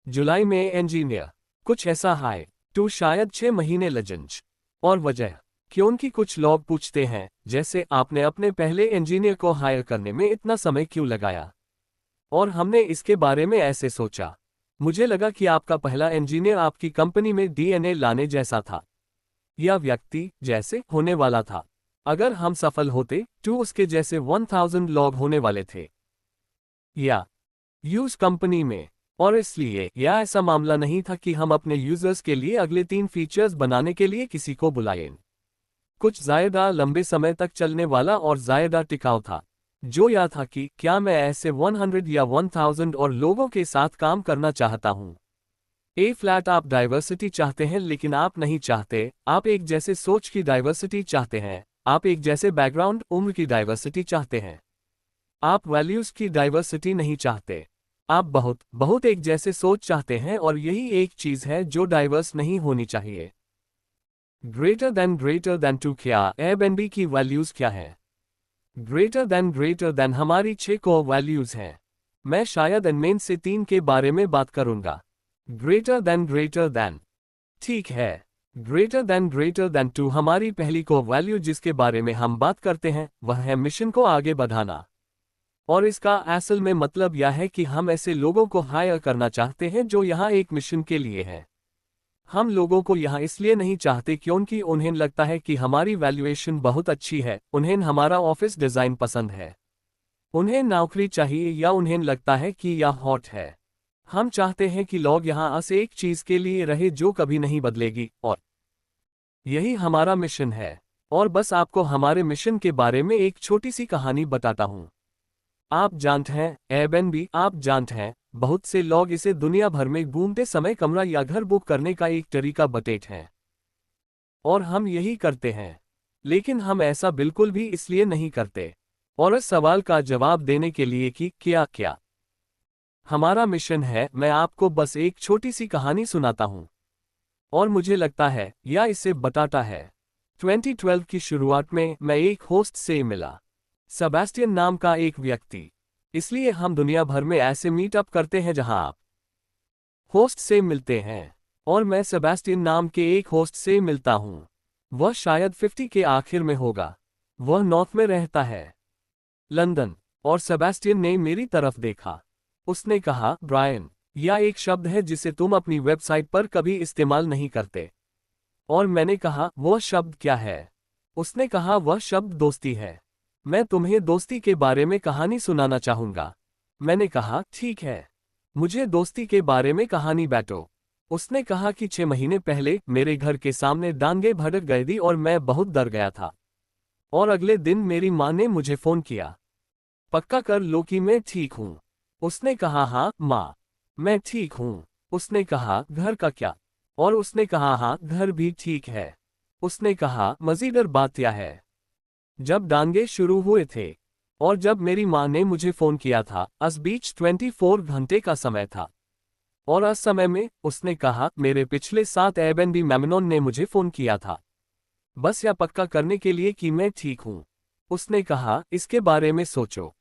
जुलाई में इंजीनियर, कुछ ऐसा हाई टू शायद 6 महीने लगेंगे। और वजह, क्योंकि कुछ लोग पूछते हैं, जैसे आपने अपने पहले इंजीनियर को हायर करने में इतना समय क्यों लगाया? और हमने इसके बारे में ऐसे सोचा। मुझे लगा कि आपका पहला इंजीनियर आपकी कंपनी में डीएनए लाने जैसा था, या व्यक्ति जैसे होने वाला था। अगर हम सफल होते, तो उसके जैसे 1000 लोग होने वाले थे, या यूज कंपनी में। और इसलिए यह ऐसा मामला नहीं था कि हम अपने यूजर्स के लिए अगले 3 फीचर्स बनाने के लिए किसी को बुलाएं। कुछ ज़्यादा लंबे समय तक चलने वाला और ज़्यादा टिकाऊ था। जो यह था कि क्या मैं ऐसे 100 या 1000 और लोगों के साथ काम करना चाहता हूं। ए फ्लैट आप डाइवर्सिटी चाहते हैं लेकिन आप नहीं चाहते, आप एक जैसे सोच की डाइवर्सिटी चाहते हैं, आप एक जैसे बैकग्राउंड उम्र की डाइवर्सिटी चाहते हैं। आप वैल्यूज की डाइवर्सिटी नहीं चाहते। आप बहुत बहुत एक जैसे सोच चाहते हैं और यही एक चीज है जो डाइवर्स नहीं होनी चाहिए। ग्रेटर देन टू क्या एयरबीएनबी की वैल्यूज क्या है? ग्रेटर देन हमारी 6 कोर वैल्यूज हैं। मैं शायद इनमें से 3 के बारे में बात करूंगा। ग्रेटर देन ठीक है। ग्रेटर देन टू हमारी पहली कोर वैल्यू जिसके बारे में हम बात करते हैं वह है मिशन को आगे बढ़ाना। और इसका असल में मतलब यह है कि हम ऐसे लोगों को हायर करना चाहते हैं जो यहाँ एक मिशन के लिए हैं। हम लोगों को यहाँ इसलिए नहीं चाहते क्योंकि उन्हें लगता है कि हमारी वैल्यूएशन बहुत अच्छी है, उन्हें हमारा ऑफिस डिज़ाइन पसंद है, उन्हें नौकरी चाहिए या उन्हें लगता है कि यह हॉट है। हम चाहते हैं कि लोग यहाँ बस एक चीज़ के लिए रहे जो कभी नहीं बदलेगी, और यही हमारा मिशन है। और बस आपको हमारे मिशन के बारे में एक छोटी सी कहानी बताता हूँ। आप जानते हैं एयरबीएनबी, आप जानते हैं बहुत से लोग इसे दुनिया भर में घूमते समय कमरा या घर बुक करने का एक तरीका बताते हैं। और हम यही करते हैं। लेकिन हम ऐसा बिल्कुल भी इसलिए नहीं करते। और इस सवाल का जवाब देने के लिए कि क्या क्या हमारा मिशन है, मैं आपको बस एक छोटी सी कहानी सुनाता हूं। और मुझे लगता है या इसे बताता है। 2012 की शुरुआत में मैं एक होस्ट से मिला, सेबेस्टियन नाम का एक व्यक्ति। इसलिए हम दुनिया भर में ऐसे मीटअप करते हैं जहां आप होस्ट से मिलते हैं। और मैं सेबेस्टियन नाम के एक होस्ट से मिलता हूं। वह शायद 50 के आखिर में होगा। वह नॉर्थ में रहता है, लंदन। और सेबेस्टियन ने मेरी तरफ देखा। उसने कहा, ब्रायन, यह एक शब्द है जिसे तुम अपनी वेबसाइट पर कभी इस्तेमाल नहीं करते। और मैंने कहा, वह शब्द क्या है? उसने कहा, वह शब्द दोस्ती है। मैं तुम्हें दोस्ती के बारे में कहानी सुनाना चाहूंगा। मैंने कहा, ठीक है, मुझे दोस्ती के बारे में कहानी बैठो। उसने कहा कि 6 महीने पहले मेरे घर के सामने डांगे भड़क गई थी और मैं बहुत डर गया था। और अगले दिन मेरी माँ ने मुझे फोन किया। पक्का कर लो कि मैं ठीक हूँ। उसने कहा, हाँ माँ, मैं ठीक हूँ। उसने कहा, घर का क्या? और उसने कहा, हाँ घर भी ठीक है। उसने कहा, मज़ेदार बात यह है, जब दांगे शुरू हुए थे और जब मेरी माँ ने मुझे फोन किया था, उस बीच 24 घंटे का समय था। और उस समय में उसने कहा, मेरे पिछले 7 एयरबीएनबी मेम्बरों ने मुझे फोन किया था, बस यह पक्का करने के लिए कि मैं ठीक हूँ। उसने कहा, इसके बारे में सोचो।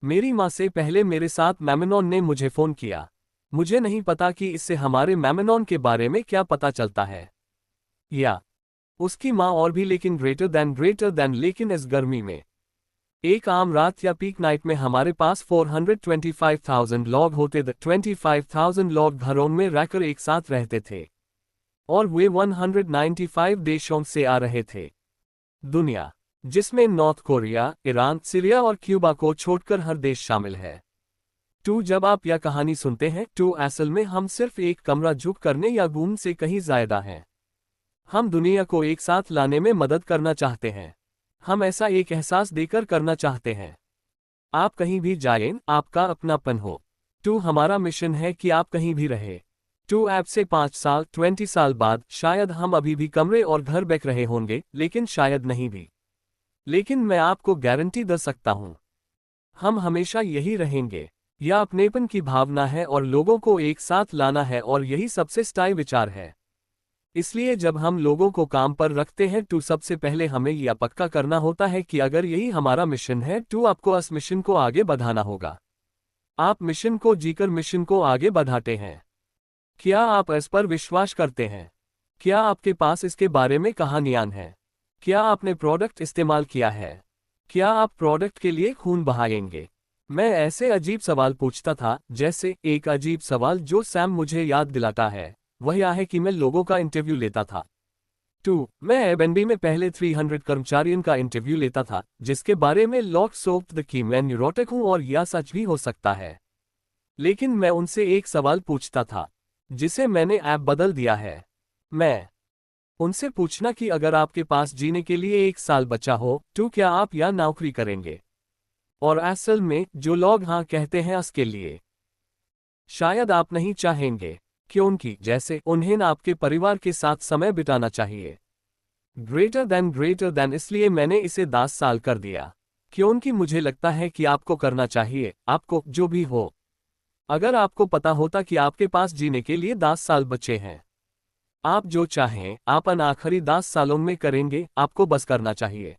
मेरी माँ से पहले मेरे 7 मेम्बरों ने मुझे फोन किया। मुझे नहीं पता कि इससे हमारे मेम्बरों के बारे में क्या पता चलता है। या उसकी माँ और भी, लेकिन ग्रेटर देन लेकिन इस गर्मी में एक आम रात या पीक नाइट में हमारे पास 425,000 लोग होते थे। 25,000 लोग घरों में रहकर एक साथ रहते थे। और वे 195 देशों से आ रहे थे। दुनिया जिसमें नॉर्थ कोरिया, ईरान, सीरिया और क्यूबा को छोड़कर हर देश शामिल है। जब आप यह कहानी सुनते हैं, असल में हम सिर्फ एक कमरा झुक करने या घूम से कहीं ज्यादा हैं। हम दुनिया को एक साथ लाने में मदद करना चाहते हैं। हम ऐसा एक एहसास देकर करना चाहते हैं। आप कहीं भी जाएं, आपका अपनापन हो। हमारा मिशन है कि आप कहीं भी रहे। ऐप से 5 साल 20 साल बाद शायद हम अभी भी कमरे और घर बैठ रहे होंगे, लेकिन शायद नहीं भी। लेकिन मैं आपको गारंटी दे सकता हूं, हम हमेशा यही रहेंगे। यह अपनेपन की भावना है और लोगों को एक साथ लाना है, और यही सबसे स्थायी विचार है। इसलिए जब हम लोगों को काम पर रखते हैं, सबसे पहले हमें यह पक्का करना होता है कि अगर यही हमारा मिशन है, आपको इस मिशन को आगे बढ़ाना होगा। आप मिशन को जीकर मिशन को आगे बढ़ाते हैं। क्या आप इस पर विश्वास करते हैं? क्या आपके पास इसके बारे में कहानियां हैं? क्या आपने प्रोडक्ट इस्तेमाल किया है? क्या आप प्रोडक्ट के लिए खून बहाएंगे? मैं ऐसे अजीब सवाल पूछता था, जैसे एक अजीब सवाल जो सैम मुझे याद दिलाता है वह यह है कि मैं लोगों का इंटरव्यू लेता था। मैं एयरबीएनबी में पहले 300 कर्मचारियों का इंटरव्यू लेता था, जिसके बारे में लोग सोचते कि मैं न्यूरोटिक हूं, और यह सच भी हो सकता है। लेकिन मैं उनसे एक सवाल पूछता था, जिसे मैंने ऐप बदल दिया है। मैं उनसे पूछना कि अगर आपके पास जीने के लिए 1 साल बचा हो, क्या आप यह नौकरी करेंगे? और असल में जो लोग हाँ कहते हैं उसके लिए शायद आप नहीं चाहेंगे, क्योंकि जैसे उन्हें आपके परिवार के साथ समय बिताना चाहिए। ग्रेटर देन इसलिए मैंने इसे 10 साल कर दिया, क्योंकि मुझे लगता है कि आपको करना चाहिए, आपको जो भी हो। अगर आपको पता होता कि आपके पास जीने के लिए 10 साल बचे हैं, आप जो चाहें आप इन आखिरी 10 सालों में करेंगे, आपको बस करना चाहिए।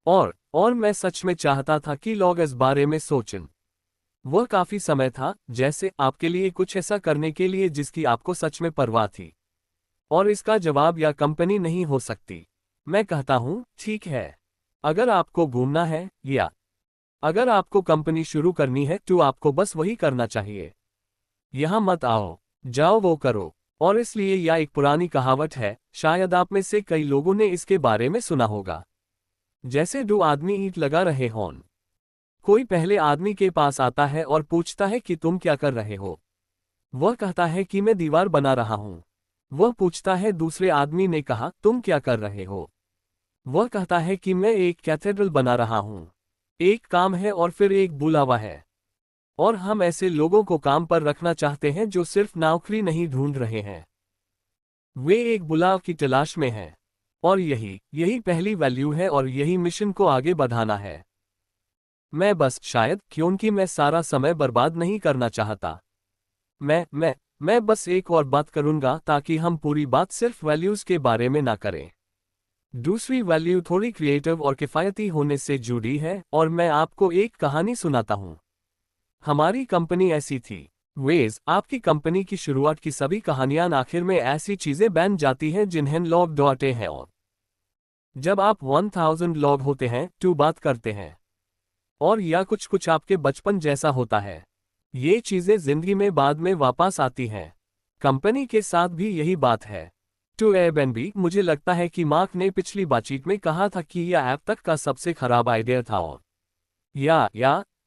और मैं सच में चाहता था कि लोग इस बारे में सोचें। वह काफी समय था जैसे आपके लिए कुछ ऐसा करने के लिए जिसकी आपको सच में परवाह थी। और इसका जवाब या कंपनी नहीं हो सकती। मैं कहता हूं, ठीक है, अगर आपको घूमना है या अगर आपको कंपनी शुरू करनी है तो आपको बस वही करना चाहिए। यहां मत आओ, जाओ वो करो। और इसलिए यह एक पुरानी कहावत है, शायद आप में से कई लोगों ने इसके बारे में सुना होगा। जैसे दो आदमी ईंट लगा रहे हों। कोई पहले आदमी के पास आता है और पूछता है कि तुम क्या कर रहे हो। वह कहता है कि मैं दीवार बना रहा हूं। वह पूछता है, दूसरे आदमी ने कहा, तुम क्या कर रहे हो। वह कहता है कि मैं एक कैथेड्रल बना रहा हूं। एक काम है और फिर एक बुलावा है। और हम ऐसे लोगों को काम पर रखना चाहते हैं जो सिर्फ नौकरी नहीं ढूंढ रहे हैं, वे एक बुलाव की तलाश में हैं। और यही पहली वैल्यू है और यही मिशन को आगे बढ़ाना है। मैं बस शायद क्योंकि मैं सारा समय बर्बाद नहीं करना चाहता। मैं बस एक और बात करूंगा ताकि हम पूरी बात सिर्फ वैल्यूज के बारे में ना करें। दूसरी वैल्यू थोड़ी क्रिएटिव और किफायती होने से जुड़ी है और मैं आपको एक कहानी सुनाता हूं। हमारी कंपनी ऐसी थी। वेज, आपकी कंपनी की शुरुआत की सभी कहानियां आखिर में ऐसी चीजें बन जाती हैं जिन्हें लोग डॉटे हैं। और जब आप 1000 लोग होते हैं तो बात करते हैं और या कुछ कुछ आपके बचपन जैसा होता है, ये चीजें जिंदगी में बाद में वापस आती हैं। कंपनी के साथ भी यही बात है। टू एयरबीएनबी, मुझे लगता है कि मार्क ने पिछली बातचीत में कहा था कि यह ऐप तक का सबसे खराब आइडिया था। और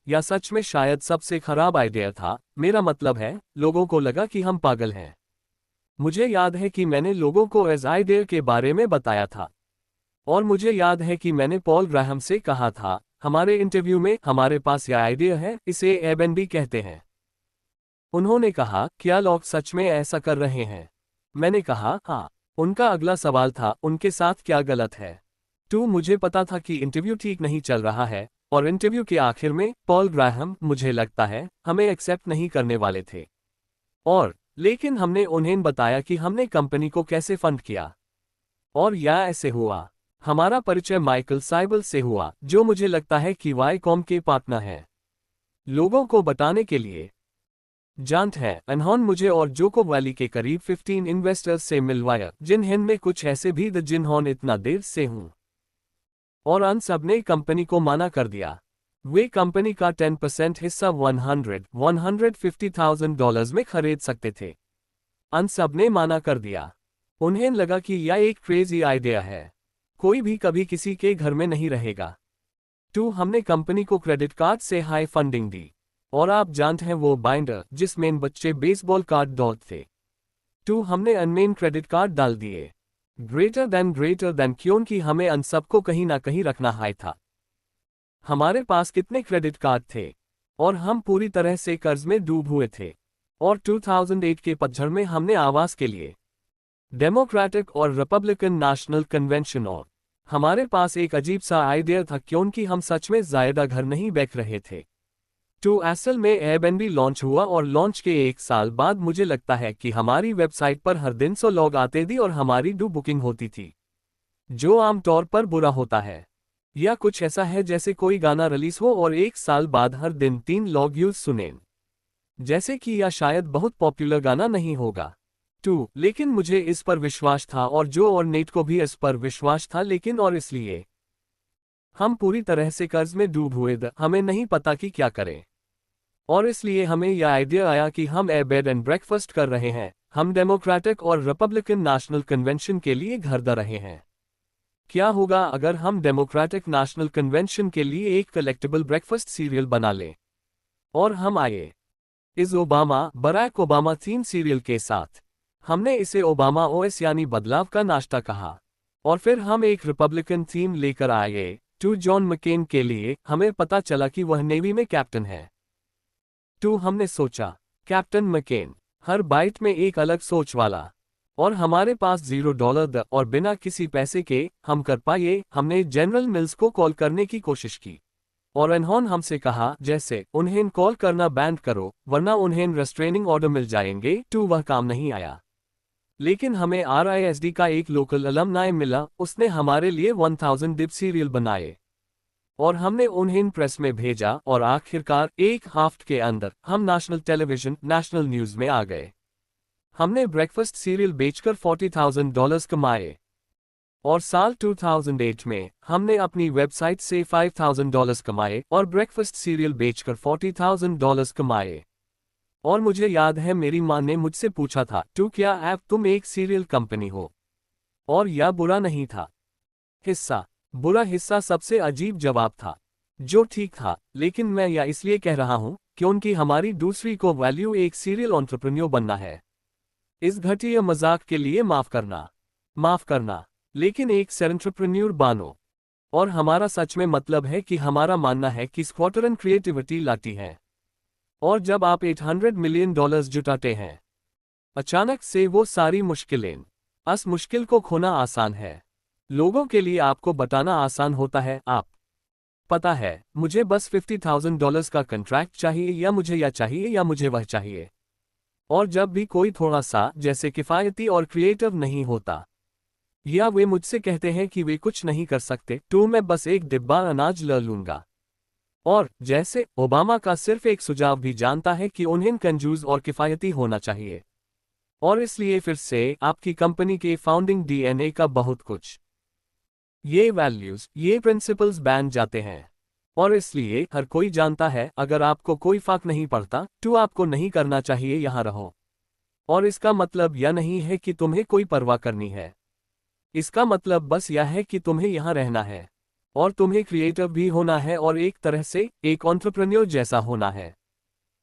या सच में शायद सबसे खराब आइडिया था। मेरा मतलब है, लोगों को लगा कि हम पागल हैं। मुझे याद है कि मैंने लोगों को इस आइडिया के बारे में बताया था। और मुझे याद है कि मैंने पॉल ग्राहम से कहा था हमारे इंटरव्यू में, हमारे पास यह आइडिया है, इसे एयरबीएनबी कहते हैं। उन्होंने कहा, क्या लोग सच में ऐसा कर रहे हैं? मैंने कहा, हाँ। उनका अगला सवाल था, उनके साथ क्या गलत है? तो मुझे पता था कि इंटरव्यू ठीक नहीं चल रहा है। और इंटरव्यू के आखिर में पॉल ग्राहम, मुझे लगता है, हमें एक्सेप्ट नहीं करने वाले थे। लेकिन हमने उन्हें बताया कि हमने कंपनी को कैसे फंड किया। और यह ऐसे हुआ। हमारा परिचय माइकल साइबल से हुआ, जो मुझे लगता है कि वाईकॉम के पार्टनर हैं। लोगों को बताने के लिए जानते हैं, उन्होंने मुझे और जोको वैली के करीब 15 इन्वेस्टर्स से मिलवाया, जिन्हें में कुछ ऐसे भी द जिन्होंने इतना देर से हूं। और उन सब ने कंपनी को मना कर दिया। वे कंपनी का 10% हिस्सा $150,000 में खरीद सकते थे। उन सब ने मना कर दिया। उन्हें लगा कि यह एक क्रेजी आइडिया है, कोई भी कभी किसी के घर में नहीं रहेगा। तो हमने कंपनी को क्रेडिट कार्ड से हाई फंडिंग दी। और आप जानते हैं वो बाइंडर जिसमें बच्चे बेसबॉल कार्ड दौड़ते थे, तो हमने अनमेन क्रेडिट कार्ड डाल दिए। ग्रेटर देन क्योंकि हमें अन सबको कहीं ना कहीं रखना हाई था। हमारे पास कितने क्रेडिट कार्ड थे और हम पूरी तरह से कर्ज में डूब हुए थे। और 2008 के पतझड़ में हमने आवास के लिए डेमोक्रेटिक और रिपब्लिकन नेशनल कन्वेंशन, और हमारे पास एक अजीब सा आइडिया था क्योंकि हम सच में ज्यादा घर नहीं बेच रहे थे। तो असल में एयरबीएनबी लॉन्च हुआ और लॉन्च के 1 साल बाद मुझे लगता है कि हमारी वेबसाइट पर हर दिन 100 लोग आते थे और हमारी डू बुकिंग होती थी, जो आमतौर पर बुरा होता है। या कुछ ऐसा है जैसे कोई गाना रिलीज हो और 1 साल बाद हर दिन 3 लोग यूज सुनें। जैसे कि यह शायद बहुत पॉपुलर गाना नहीं होगा। लेकिन मुझे इस पर विश्वास था और जो और नेट को भी इस पर विश्वास था, लेकिन और इसलिए हम पूरी तरह से कर्ज में डूब हुए थे, हमें नहीं पता कि क्या करें। और इसलिए हमें यह आइडिया आया कि हम ए बेड एंड ब्रेकफास्ट कर रहे हैं, हम डेमोक्रेटिक और रिपब्लिकन नेशनल कन्वेंशन के लिए घर दा रहे हैं। क्या होगा अगर हम डेमोक्रेटिक नेशनल कन्वेंशन के लिए एक कलेक्टिबल ब्रेकफास्ट सीरियल बना लें? और हम आए इस बराक ओबामा थीम सीरियल के साथ। हमने इसे ओबामा ओएस यानी बदलाव का नाश्ता कहा। और फिर हम एक रिपब्लिकन थीम लेकर आए, टू जॉन मकेन के लिए हमें पता चला कि वह नेवी में कैप्टन है। टू हमने सोचा, कैप्टन मकेन, हर बाइट में एक अलग सोच वाला, और हमारे पास $0 और बिना किसी पैसे के हम कर पाए। हमने जनरल मिल्स को कॉल करने की कोशिश की और इन्होंने हमसे कहा जैसे उन्हें कॉल करना बैंड करो वरना उन्हें रेस्ट्रेनिंग ऑर्डर मिल जाएंगे। टू वह काम नहीं आया, लेकिन हमें RISD का एक लोकल अलमनाई मिला। उसने हमारे लिए 1000 डिप सीरियल बनाए और हमने उन्हें प्रेस में भेजा और आखिरकार एक हफ्ते के अंदर हम नेशनल टेलीविजन, नेशनल न्यूज में आ गए। हमने ब्रेकफास्ट सीरियल बेचकर $40,000 कमाए और साल 2008 में हमने अपनी वेबसाइट से $5,000 कमाए और ब्रेकफास्ट सीरियल बेचकर $40,000 कमाए। और मुझे याद है मेरी माँ ने मुझसे पूछा था, टू क्या ऐप तुम एक सीरियल कंपनी हो? और यह बुरा नहीं था। बुरा हिस्सा सबसे अजीब जवाब था, जो ठीक था, लेकिन मैं यह इसलिए कह रहा हूं क्योंकि हमारी दूसरी को वैल्यू एक सीरियल एंटरप्रेन्योर बनना है। इस घटिया मजाक के लिए माफ करना, लेकिन एक एंटरप्रेन्योर बनो। और हमारा सच में मतलब है कि हमारा मानना है कि स्क्वाटरन क्रिएटिविटी लाती है। और जब आप $800 मिलियन जुटाते हैं, अचानक से वो सारी मुश्किलें, अस मुश्किल को खोना आसान है। लोगों के लिए आपको बताना आसान होता है, आप पता है मुझे बस $50,000 का कॉन्ट्रैक्ट चाहिए, या मुझे यह चाहिए या मुझे वह चाहिए। और जब भी कोई थोड़ा सा जैसे किफायती और क्रिएटिव नहीं होता, या वे मुझसे कहते हैं कि वे कुछ नहीं कर सकते, तो मैं बस एक डिब्बा अनाज ले लूंगा। और जैसे ओबामा का सिर्फ एक सुझाव भी जानता है कि उन्हें कंजूस और किफायती होना चाहिए। और इसलिए फिर से आपकी कंपनी के फाउंडिंग DNA का बहुत कुछ, ये वैल्यूज, ये प्रिंसिपल्स बन जाते हैं। और इसलिए हर कोई जानता है अगर आपको कोई फर्क नहीं पड़ता तो आपको नहीं करना चाहिए, यहां रहो। और इसका मतलब यह नहीं है कि तुम्हें कोई परवाह करनी है, इसका मतलब बस यह है कि तुम्हें यहां रहना है और तुम्हें क्रिएटिव भी होना है और एक तरह से एक एंटरप्रेन्योर जैसा होना है,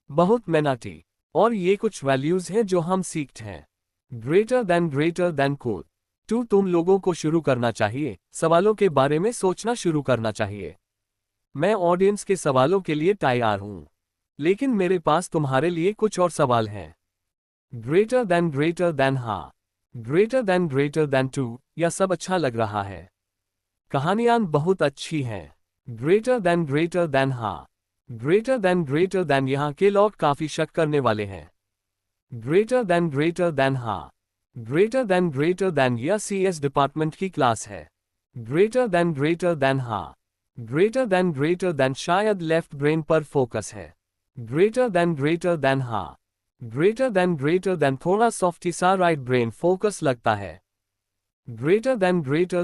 बहुत मेहनती। और ये कुछ वैल्यूज हैं जो हम सीखते हैं। Greater than cool. टू तुम लोगों को शुरू करना चाहिए, सवालों के बारे में सोचना शुरू करना चाहिए। मैं ऑडियंस के सवालों के लिए तैयार हूं, लेकिन मेरे पास तुम्हारे लिए कुछ और सवाल हैं। ग्रेटर देन हाँ, ग्रेटर देन टू, यह सब अच्छा लग रहा है, कहानियां बहुत अच्छी हैं। ग्रेटर देन हाँ, ग्रेटर देन यहाँ के लोग काफी शक करने वाले हैं। ग्रेटर देन हाँ, ग्रेटर देन यह CS डिपार्टमेंट की क्लास है। ग्रेटर देन हाँ, ग्रेटर देन शायद लेफ्ट ब्रेन पर फोकस है। ग्रेटर देन हाँ, ग्रेटर देन थोड़ा सॉफ्टी सा राइट ब्रेन फोकस लगता है। ग्रेटर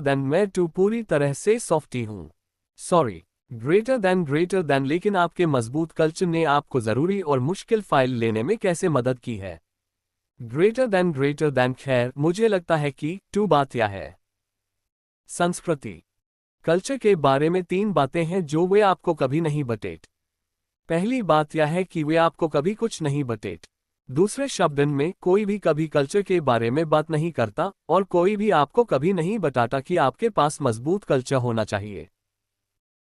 देन मैं टू पूरी तरह से सॉफ्टी हूँ, सॉरी। ग्रेटर देन लेकिन आपके मजबूत कल्चर ने आपको जरूरी और मुश्किल फाइल लेने में कैसे मदद की है? ग्रेटर देन खैर, मुझे लगता है कि टू बात यह है, संस्कृति, कल्चर के बारे में 3 बातें हैं जो वे आपको कभी नहीं बतेट। पहली बात यह है कि वे आपको कभी कुछ नहीं बतेट। दूसरे शब्दों में, कोई भी कभी कल्चर के बारे में बात नहीं करता और कोई भी आपको कभी नहीं बताता कि आपके पास मजबूत कल्चर होना चाहिए।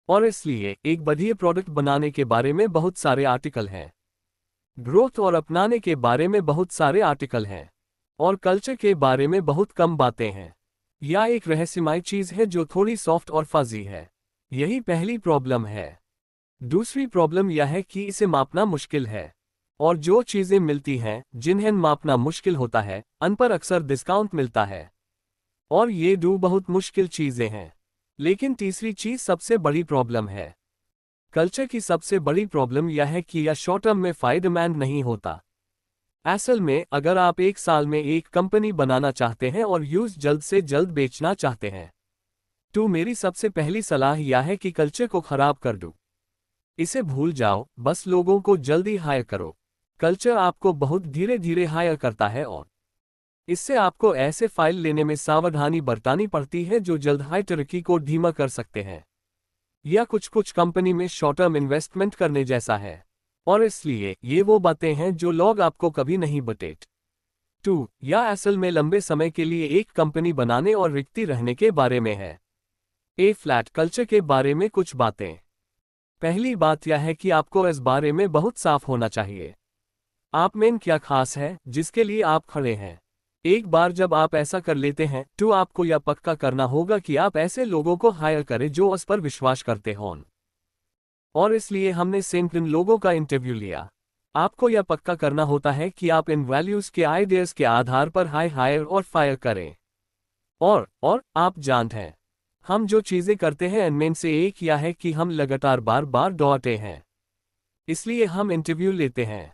और इसलिए एक बढ़िया प्रोडक्ट बनाने के बारे में बहुत सारे आर्टिकल हैं, ग्रोथ और अपनाने के बारे में बहुत सारे आर्टिकल हैं, और कल्चर के बारे में बहुत कम बातें हैं। यह एक रहस्यमय चीज है जो थोड़ी सॉफ्ट और फजी है। यही पहली प्रॉब्लम है। दूसरी प्रॉब्लम यह है कि इसे मापना मुश्किल है, और जो चीजें मिलती हैं जिन्हें मापना मुश्किल होता है, उन पर अक्सर डिस्काउंट मिलता है। और ये 2 बहुत मुश्किल चीजें हैं। लेकिन तीसरी चीज सबसे बड़ी प्रॉब्लम है। कल्चर की सबसे बड़ी प्रॉब्लम यह है कि यह शॉर्ट टर्म में फायदेमंद नहीं होता। असल में अगर आप एक साल में एक कंपनी बनाना चाहते हैं और यूज जल्द से जल्द बेचना चाहते हैं, तो मेरी सबसे पहली सलाह यह है कि कल्चर को खराब कर दो। इसे भूल जाओ, बस लोगों को जल्दी हायर करो। कल्चर आपको बहुत धीरे धीरे हायर करता है और इससे आपको ऐसे फाइल लेने में सावधानी बरतनी पड़ती है जो जल्द हाई तरक्की को धीमा कर सकते हैं। यह कुछ कंपनी में शॉर्ट टर्म इन्वेस्टमेंट करने जैसा है, और इसलिए ये वो बातें हैं जो लोग आपको कभी नहीं बतेट। 2. यह असल में लंबे समय के लिए एक कंपनी बनाने और रिकती रहने के बारे में है। ए फ्लैट कल्चर के बारे में कुछ बातें। पहली बात यह है कि आपको इस बारे में बहुत साफ होना चाहिए। आप में क्या खास है जिसके लिए आप खड़े हैं। एक बार जब आप ऐसा कर लेते हैं तो आपको यह पक्का करना होगा कि आप ऐसे लोगों को हायर करें जो उस पर विश्वास करते हों। और इसलिए हमने सेंट लोगों का इंटरव्यू लिया। आपको यह पक्का करना होता है कि आप इन वैल्यूज के आइडियाज के आधार पर हायर और फायर करें। और आप जानते हैं, हम जो चीजें करते हैं इनमें से एक यह है कि हम लगातार बार बार दोहराते हैं। इसलिए हम इंटरव्यू लेते हैं।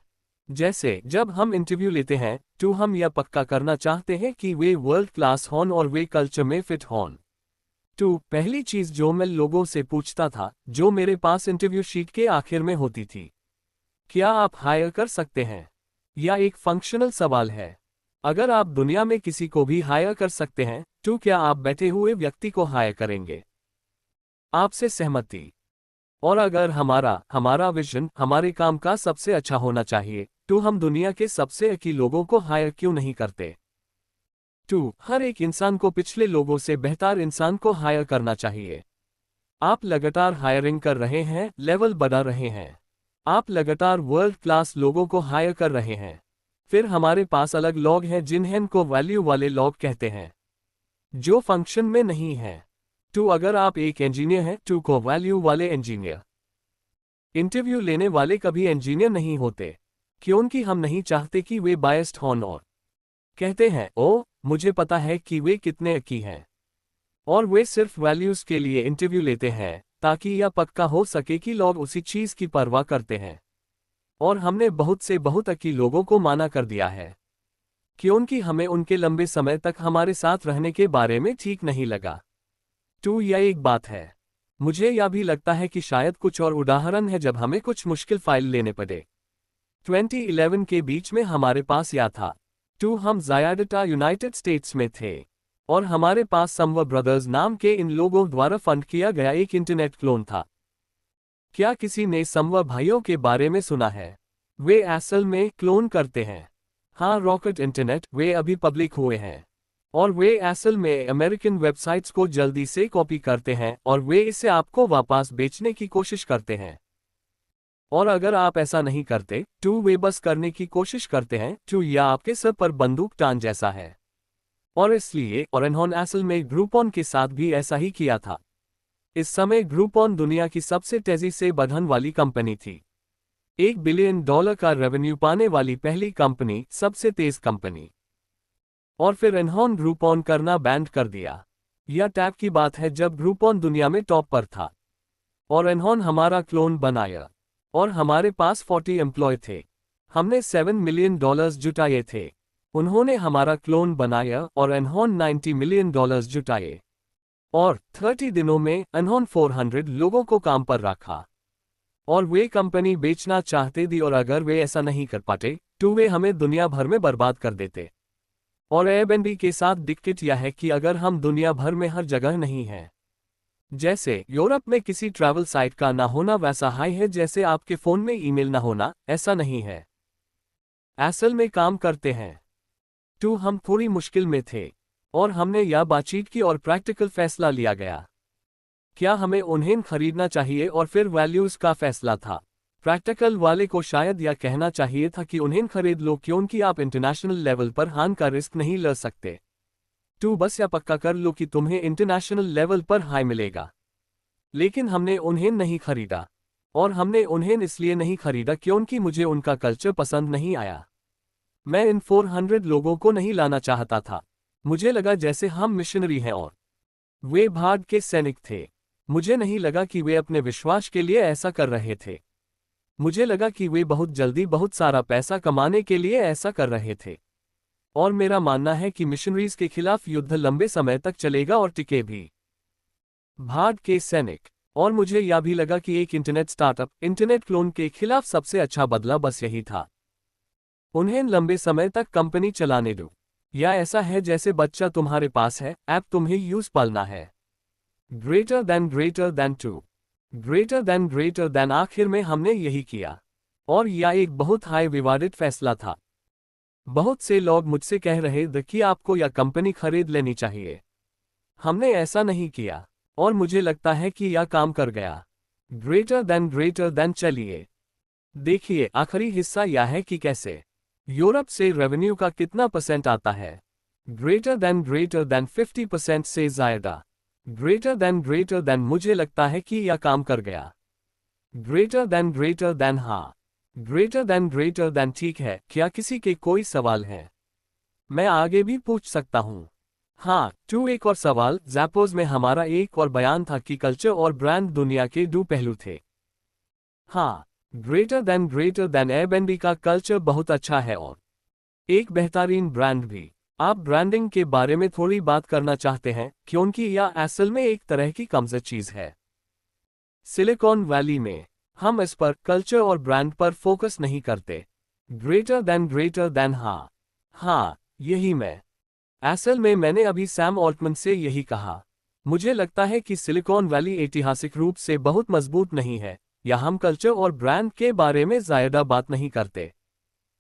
जैसे जब हम इंटरव्यू लेते हैं तो हम यह पक्का करना चाहते हैं कि वे वर्ल्ड क्लास हों और वे कल्चर में फिट हों। तो पहली चीज जो मैं लोगों से पूछता था, जो मेरे पास इंटरव्यू शीट के आखिर में होती थी, क्या आप हायर कर सकते हैं? यह एक फंक्शनल सवाल है। अगर आप दुनिया में किसी को भी हायर कर सकते हैं तो क्या आप बैठे हुए व्यक्ति को हायर करेंगे? आपसे सहमति। और अगर हमारा विजन हमारे काम का सबसे अच्छा होना चाहिए तो हम दुनिया के सबसे अच्छे लोगों को हायर क्यों नहीं करते? हर एक इंसान को पिछले लोगों से बेहतर इंसान को हायर करना चाहिए। आप लगातार हायरिंग कर रहे हैं, लेवल बढ़ा रहे हैं। आप लगातार वर्ल्ड क्लास लोगों को हायर कर रहे हैं। फिर हमारे पास अलग लोग हैं जिन्हें को वैल्यू वाले लोग कहते हैं, जो फंक्शन में नहीं है। तो अगर आप एक इंजीनियर हैं तो को वैल्यू वाले इंजीनियर। इंटरव्यू लेने वाले कभी इंजीनियर नहीं होते, क्योंकि हम नहीं चाहते कि वे बायस्ड हों और कहते हैं, ओ मुझे पता है कि वे कितने अच्छी हैं। और वे सिर्फ वैल्यूज के लिए इंटरव्यू लेते हैं ताकि यह पक्का हो सके कि लोग उसी चीज की परवाह करते हैं। और हमने बहुत अच्छी लोगों को माना कर दिया है, क्योंकि हमें उनके लंबे समय तक हमारे साथ रहने के बारे में ठीक नहीं लगा। तो यह एक बात है। मुझे यह भी लगता है कि शायद कुछ और उदाहरण है जब हमें कुछ मुश्किल फाइल लेने पड़े। 2011 के बीच में हमारे पास यह था। तो हम ज़्यादातर यूनाइटेड स्टेट्स में थे और हमारे पास समवर ब्रदर्स नाम के इन लोगों द्वारा फंड किया गया एक इंटरनेट क्लोन था। क्या किसी ने समवर भाइयों के बारे में सुना है? वे असल में क्लोन करते हैं। हाँ, रॉकेट इंटरनेट, वे अभी पब्लिक हुए हैं। और वे असल में अमेरिकन वेबसाइट्स को जल्दी से कॉपी करते हैं और वे इसे आपको वापस बेचने की कोशिश करते हैं। और अगर आप ऐसा नहीं करते तो वे बस करने की कोशिश करते हैं तो यह आपके सर पर बंदूक तान जैसा है। और इसलिए और इन्होंने असल में ग्रुपॉन के साथ भी ऐसा ही किया था। इस समय ग्रुपॉन दुनिया की सबसे तेजी से बढ़ने वाली कंपनी थी। $1 बिलियन का रेवेन्यू पाने वाली पहली कंपनी, सबसे तेज कंपनी। और फिर इन्होंने ग्रुपॉन करना बैंड कर दिया। यह टैब की बात है जब ग्रुपॉन दुनिया में टॉप पर था। और इन्होंने हमारा क्लोन बनाया और हमारे पास 40 एम्प्लॉय थे। हमने $7 मिलियन जुटाए थे। उन्होंने हमारा क्लोन बनाया और इन्होंने $90 मिलियन जुटाए। और 30 दिनों में इन्होंने 400 लोगों को काम पर रखा। और वे कंपनी बेचना चाहते थे और अगर वे ऐसा नहीं कर पाते तो वे हमें दुनिया भर में बर्बाद कर देते। और एयरबीएनबी के साथ दिक्कत यह है कि अगर हम दुनिया भर में हर जगह नहीं हैं, जैसे यूरोप में किसी ट्रैवल साइट का ना होना वैसा हाई है जैसे आपके फ़ोन में ईमेल ना होना, ऐसा नहीं है। असल में काम करते हैं। तो हम थोड़ी मुश्किल में थे और हमने यह बातचीत की और प्रैक्टिकल फैसला लिया गया। क्या हमें उन्हें खरीदना चाहिए? और फिर वैल्यूज़ का फैसला था। प्रैक्टिकल वाले को शायद यह कहना चाहिए था कि उन्हें खरीद लो क्योंकि आप इंटरनेशनल लेवल पर हान का रिस्क नहीं ले सकते। तो बस यह पक्का कर लो कि तुम्हें इंटरनेशनल लेवल पर हाई मिलेगा। लेकिन हमने उन्हें नहीं खरीदा। और हमने उन्हें इसलिए नहीं खरीदा क्योंकि मुझे उनका कल्चर पसंद नहीं आया। मैं इन 400 लोगों को नहीं लाना चाहता था। मुझे लगा जैसे हम मिशनरी हैं और वे भाग के सैनिक थे। मुझे नहीं लगा कि वे अपने विश्वास के लिए ऐसा कर रहे थे। मुझे लगा कि वे बहुत जल्दी बहुत सारा पैसा कमाने के लिए ऐसा कर रहे थे। और मेरा मानना है कि मिशनरीज के खिलाफ युद्ध लंबे समय तक चलेगा और टिके भी। भाग के सैनिक। और मुझे यह भी लगा कि एक इंटरनेट स्टार्टअप इंटरनेट क्लोन के खिलाफ सबसे अच्छा बदला बस यही था। उन्हें लंबे समय तक कंपनी चलाने दो। या ऐसा है जैसे बच्चा तुम्हारे पास है, ऐप तुम्हें यूज पालना है। Greater than two. Greater than आखिर में हमने यही किया। और यह एक बहुत हाई विवादित फैसला था। बहुत से लोग मुझसे कह रहे थे कि आपको यह कंपनी खरीद लेनी चाहिए। हमने ऐसा नहीं किया। और मुझे लगता है कि यह काम कर गया। ग्रेटर देन चलिए देखिए आखिरी हिस्सा यह है कि कैसे यूरोप से रेवेन्यू का कितना परसेंट आता है। ग्रेटर देन 50% से ज्यादा। ग्रेटर देन मुझे लगता है कि यह काम कर गया। ग्रेटर देन हाँ। ग्रेटर देन ठीक है। क्या किसी के कोई सवाल है? मैं आगे भी पूछ सकता हूँ। हाँ, एक और सवाल। ज़ैपोज़ में हमारा एक और बयान था कि कल्चर और ब्रांड दुनिया के दो पहलू थे। हाँ, ग्रेटर देन एयरबीएनबी का कल्चर बहुत अच्छा है और एक बेहतरीन ब्रांड भी। आप ब्रांडिंग के बारे में थोड़ी बात करना चाहते हैं क्योंकि यह असल में एक तरह की कमज़र चीज़ है। सिलिकॉन वैली में हम इस पर कल्चर और ब्रांड पर फोकस नहीं करते। ग्रेटर देन हाँ। हाँ, यही मैं। असल में मैंने अभी सैम ऑल्टमैन से यही कहा। मुझे लगता है कि सिलिकॉन वैली ऐतिहासिक रूप से बहुत मजबूत नहीं है, या हम कल्चर और ब्रांड के बारे में ज़्यादा बात नहीं करते।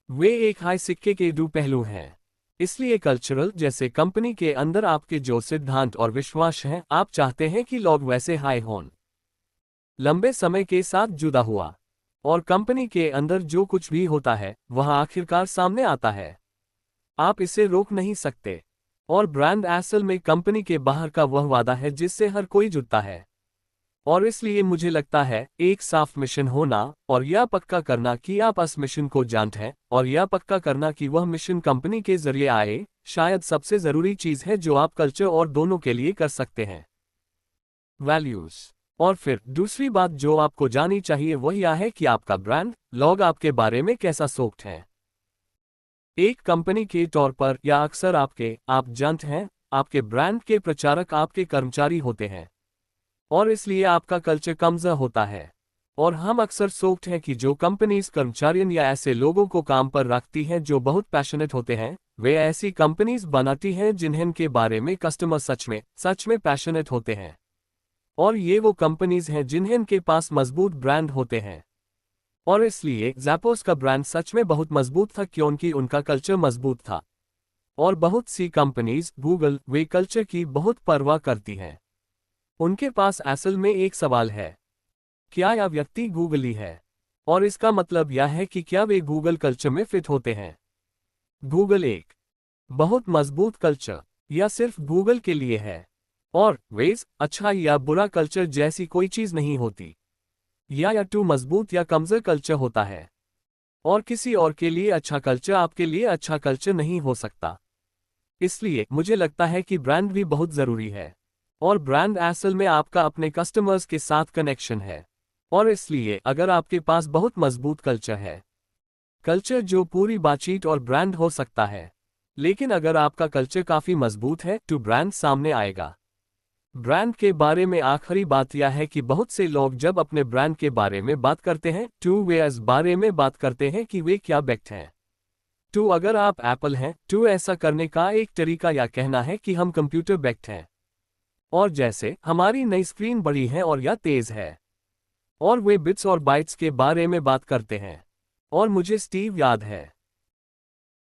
वे एक हाई सिक्के के दो पहलू हैं। इसलिए कल्चरल जैसे कंपनी के अंदर आपके जो सिद्धांत और विश्वास हैं, आप चाहते हैं कि लोग वैसे हाई हों। लंबे समय के साथ जुदा हुआ और कंपनी के अंदर जो कुछ भी होता है वह आखिरकार सामने आता है। आप इसे रोक नहीं सकते। और ब्रांड असल में कंपनी के बाहर का वह वादा है जिससे हर कोई जुड़ता है। और इसलिए मुझे लगता है एक साफ मिशन होना और यह पक्का करना कि आप उस मिशन को जानते हैं और यह पक्का करना कि वह मिशन कंपनी के जरिए आए, शायद सबसे जरूरी चीज है जो आप कल्चर और दोनों के लिए कर सकते हैं। वैल्यूज। और फिर दूसरी बात जो आपको जाननी चाहिए वह यह है कि आपका ब्रांड लोग आपके बारे में कैसा सोचते हैं। एक कंपनी के तौर पर या अक्सर आप जानते हैं, आपके ब्रांड के प्रचारक आपके कर्मचारी होते हैं और इसलिए आपका कल्चर कमजोर होता है। और हम अक्सर सोचते हैं कि जो कंपनीज कर्मचारियों या ऐसे लोगों को काम पर रखती हैं जो बहुत पैशनेट होते हैं, वे ऐसी कंपनीज बनाती हैं जिन्हें के बारे में कस्टमर सच में पैशनेट होते हैं। और ये वो कंपनीज हैं जिन्हें के पास मजबूत ब्रांड होते हैं। और इसलिए ज़ैपोज़ का ब्रांड सच में बहुत मजबूत था क्योंकि उनका कल्चर मजबूत था। और बहुत सी कंपनीज गूगल वे कल्चर की बहुत परवाह करती हैं। उनके पास असल में एक सवाल है, क्या यह व्यक्ति गूगली है? और इसका मतलब यह है कि क्या वे गूगल कल्चर में फिट होते हैं। गूगल एक बहुत मजबूत कल्चर या सिर्फ गूगल के लिए है। और वेज अच्छा या बुरा कल्चर जैसी कोई चीज नहीं होती। या टू मजबूत या कमजोर कल्चर होता है। और किसी और के लिए अच्छा कल्चर आपके लिए अच्छा कल्चर नहीं हो सकता। इसलिए मुझे लगता है कि ब्रांड भी बहुत जरूरी है। और ब्रांड असल में आपका अपने कस्टमर्स के साथ कनेक्शन है। और इसलिए अगर आपके पास बहुत मजबूत कल्चर है, कल्चर जो पूरी बातचीत और ब्रांड हो सकता है, लेकिन अगर आपका कल्चर काफी मजबूत है तो ब्रांड सामने आएगा। ब्रांड के बारे में आखिरी बात यह है कि बहुत से लोग जब अपने ब्रांड के बारे में बात करते हैं तो वे इस बारे में बात करते हैं कि वे क्या बेक्ट हैं। तो अगर आप एप्पल हैं तो ऐसा करने का एक तरीका यह कहना है कि हम कंप्यूटर बेक्ट हैं। और जैसे हमारी नई स्क्रीन बड़ी है और यह तेज है। और वे बिट्स और बाइट्स के बारे में बात करते हैं। और मुझे स्टीव याद है,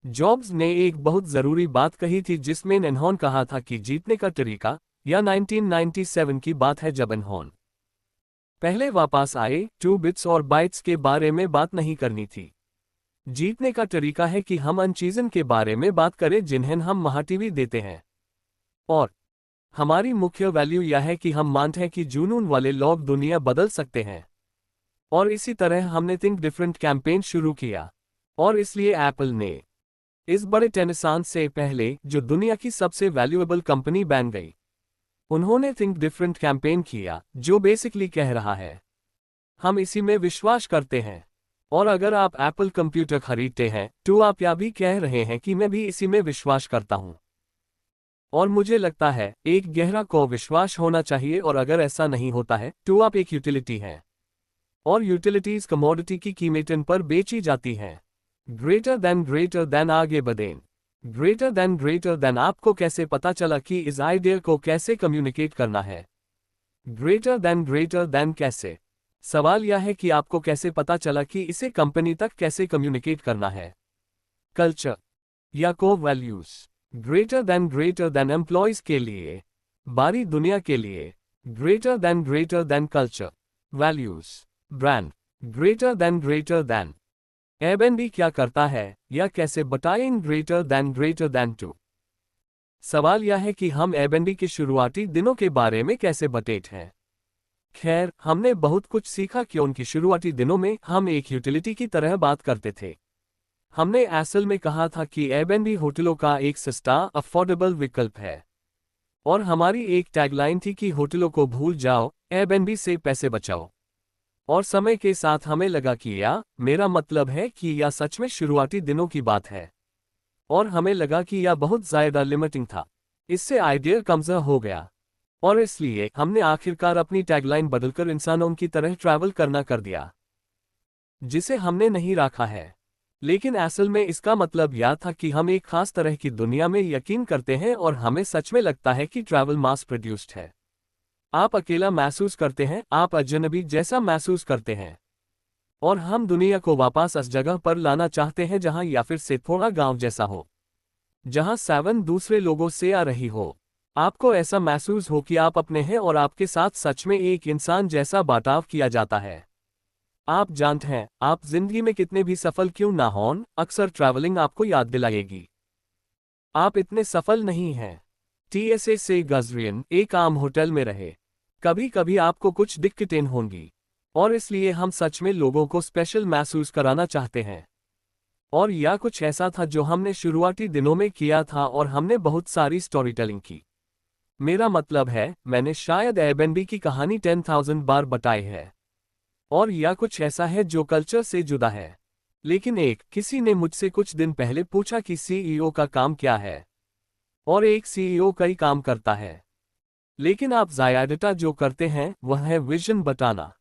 जॉब्स ने एक बहुत जरूरी बात कही थी जिसमें इन्होंने कहा था कि जीतने का तरीका, यह 1997 की बात है जब इन्होंने पहले वापस आए 2 बिट्स और बाइट्स के बारे में बात नहीं करनी थी। जीतने का तरीका है कि हम उन चीज़ों के बारे में बात करें जिन्हें हम महाटीवी देते हैं। और हमारी मुख्य वैल्यू यह है कि हम मानते हैं कि जुनून वाले लोग दुनिया बदल सकते हैं। और इसी तरह हमने थिंक डिफरेंट कैंपेन शुरू किया। और इसलिए एप्पल ने इस बड़े टेनिसान से पहले जो दुनिया की सबसे वैल्यूएबल कंपनी बन गई, उन्होंने थिंक डिफरेंट कैंपेन किया जो बेसिकली कह रहा है हम इसी में विश्वास करते हैं। और अगर आप एप्पल कंप्यूटर खरीदते हैं तो आप यह भी कह रहे हैं कि मैं भी इसी में विश्वास करता हूं। और मुझे लगता है एक गहरा को विश्वास होना चाहिए और अगर ऐसा नहीं होता है तो आप एक यूटिलिटी हैं। और यूटिलिटीज कमोडिटी की कीमतों पर बेची जाती हैं। ग्रेटर देन आगे बढ़ें। ग्रेटर देन आपको कैसे पता चला कि इस आइडिया को कैसे कम्युनिकेट करना है। ग्रेटर देन कैसे? सवाल यह है कि आपको कैसे पता चला कि इसे कंपनी तक कैसे कम्युनिकेट करना है। कल्चर या को वैल्यूज ग्रेटर देन एम्प्लॉयज के लिए, बारी दुनिया के लिए, greater than culture, values, brand, greater than। Airbnb क्या करता है या कैसे बताएं इन greater than to। सवाल यह है कि हम Airbnb के शुरुआती दिनों के बारे में कैसे बतेट हैं। खैर, हमने बहुत कुछ सीखा कि उनकी शुरुआती दिनों में हम एक यूटिलिटी की तरह बात करते थे। हमने असल में कहा था कि Airbnb होटलों का एक सस्ता अफोर्डेबल विकल्प है। और हमारी एक टैगलाइन थी कि होटलों को भूल जाओ, Airbnb से पैसे बचाओ। और समय के साथ हमें लगा कि मेरा मतलब है कि यह सच में शुरुआती दिनों की बात है। और हमें लगा कि यह बहुत ज़्यादा लिमिटिंग था। इससे आइडिया कमज़ोर हो गया। और इसलिए हमने आखिरकार अपनी टैगलाइन बदलकर इंसानों की तरह ट्रैवल करना कर दिया, जिसे हमने नहीं रखा है। लेकिन असल में इसका मतलब यह था कि हम एक खास तरह की दुनिया में यकीन करते हैं और हमें सच में लगता है कि ट्रैवल मास प्रोड्यूस्ड है। आप अकेला महसूस करते हैं, आप अजनबी जैसा महसूस करते हैं। और हम दुनिया को वापस उस जगह पर लाना चाहते हैं जहां या फिर से थोड़ा गांव जैसा हो, जहां 7 दूसरे लोगों से आ रही हो। आपको ऐसा महसूस हो कि आप अपने हैं और आपके साथ सच में एक इंसान जैसा बर्ताव किया जाता है। आप जानते हैं, आप जिंदगी में कितने भी सफल क्यों ना हों, अक्सर ट्रैवलिंग आपको याद दिलाएगी आप इतने सफल नहीं हैं। TSA से गजरियन एक आम होटल में रहे। कभी कभी आपको कुछ दिक्कतें होंगी और इसलिए हम सच में लोगों को स्पेशल महसूस कराना चाहते हैं। और यह कुछ ऐसा था जो हमने शुरुआती दिनों में किया था और हमने बहुत सारी स्टोरी टेलिंग की। मेरा मतलब है, मैंने शायद Airbnb की कहानी 10,000 बार बताई है। और यह कुछ ऐसा है जो कल्चर से जुदा है। लेकिन किसी ने मुझसे कुछ दिन पहले पूछा कि CEO का काम क्या है। और एक CEO कई काम करता है, लेकिन आप ज़्यादातर जो करते हैं वह है विजन बताना।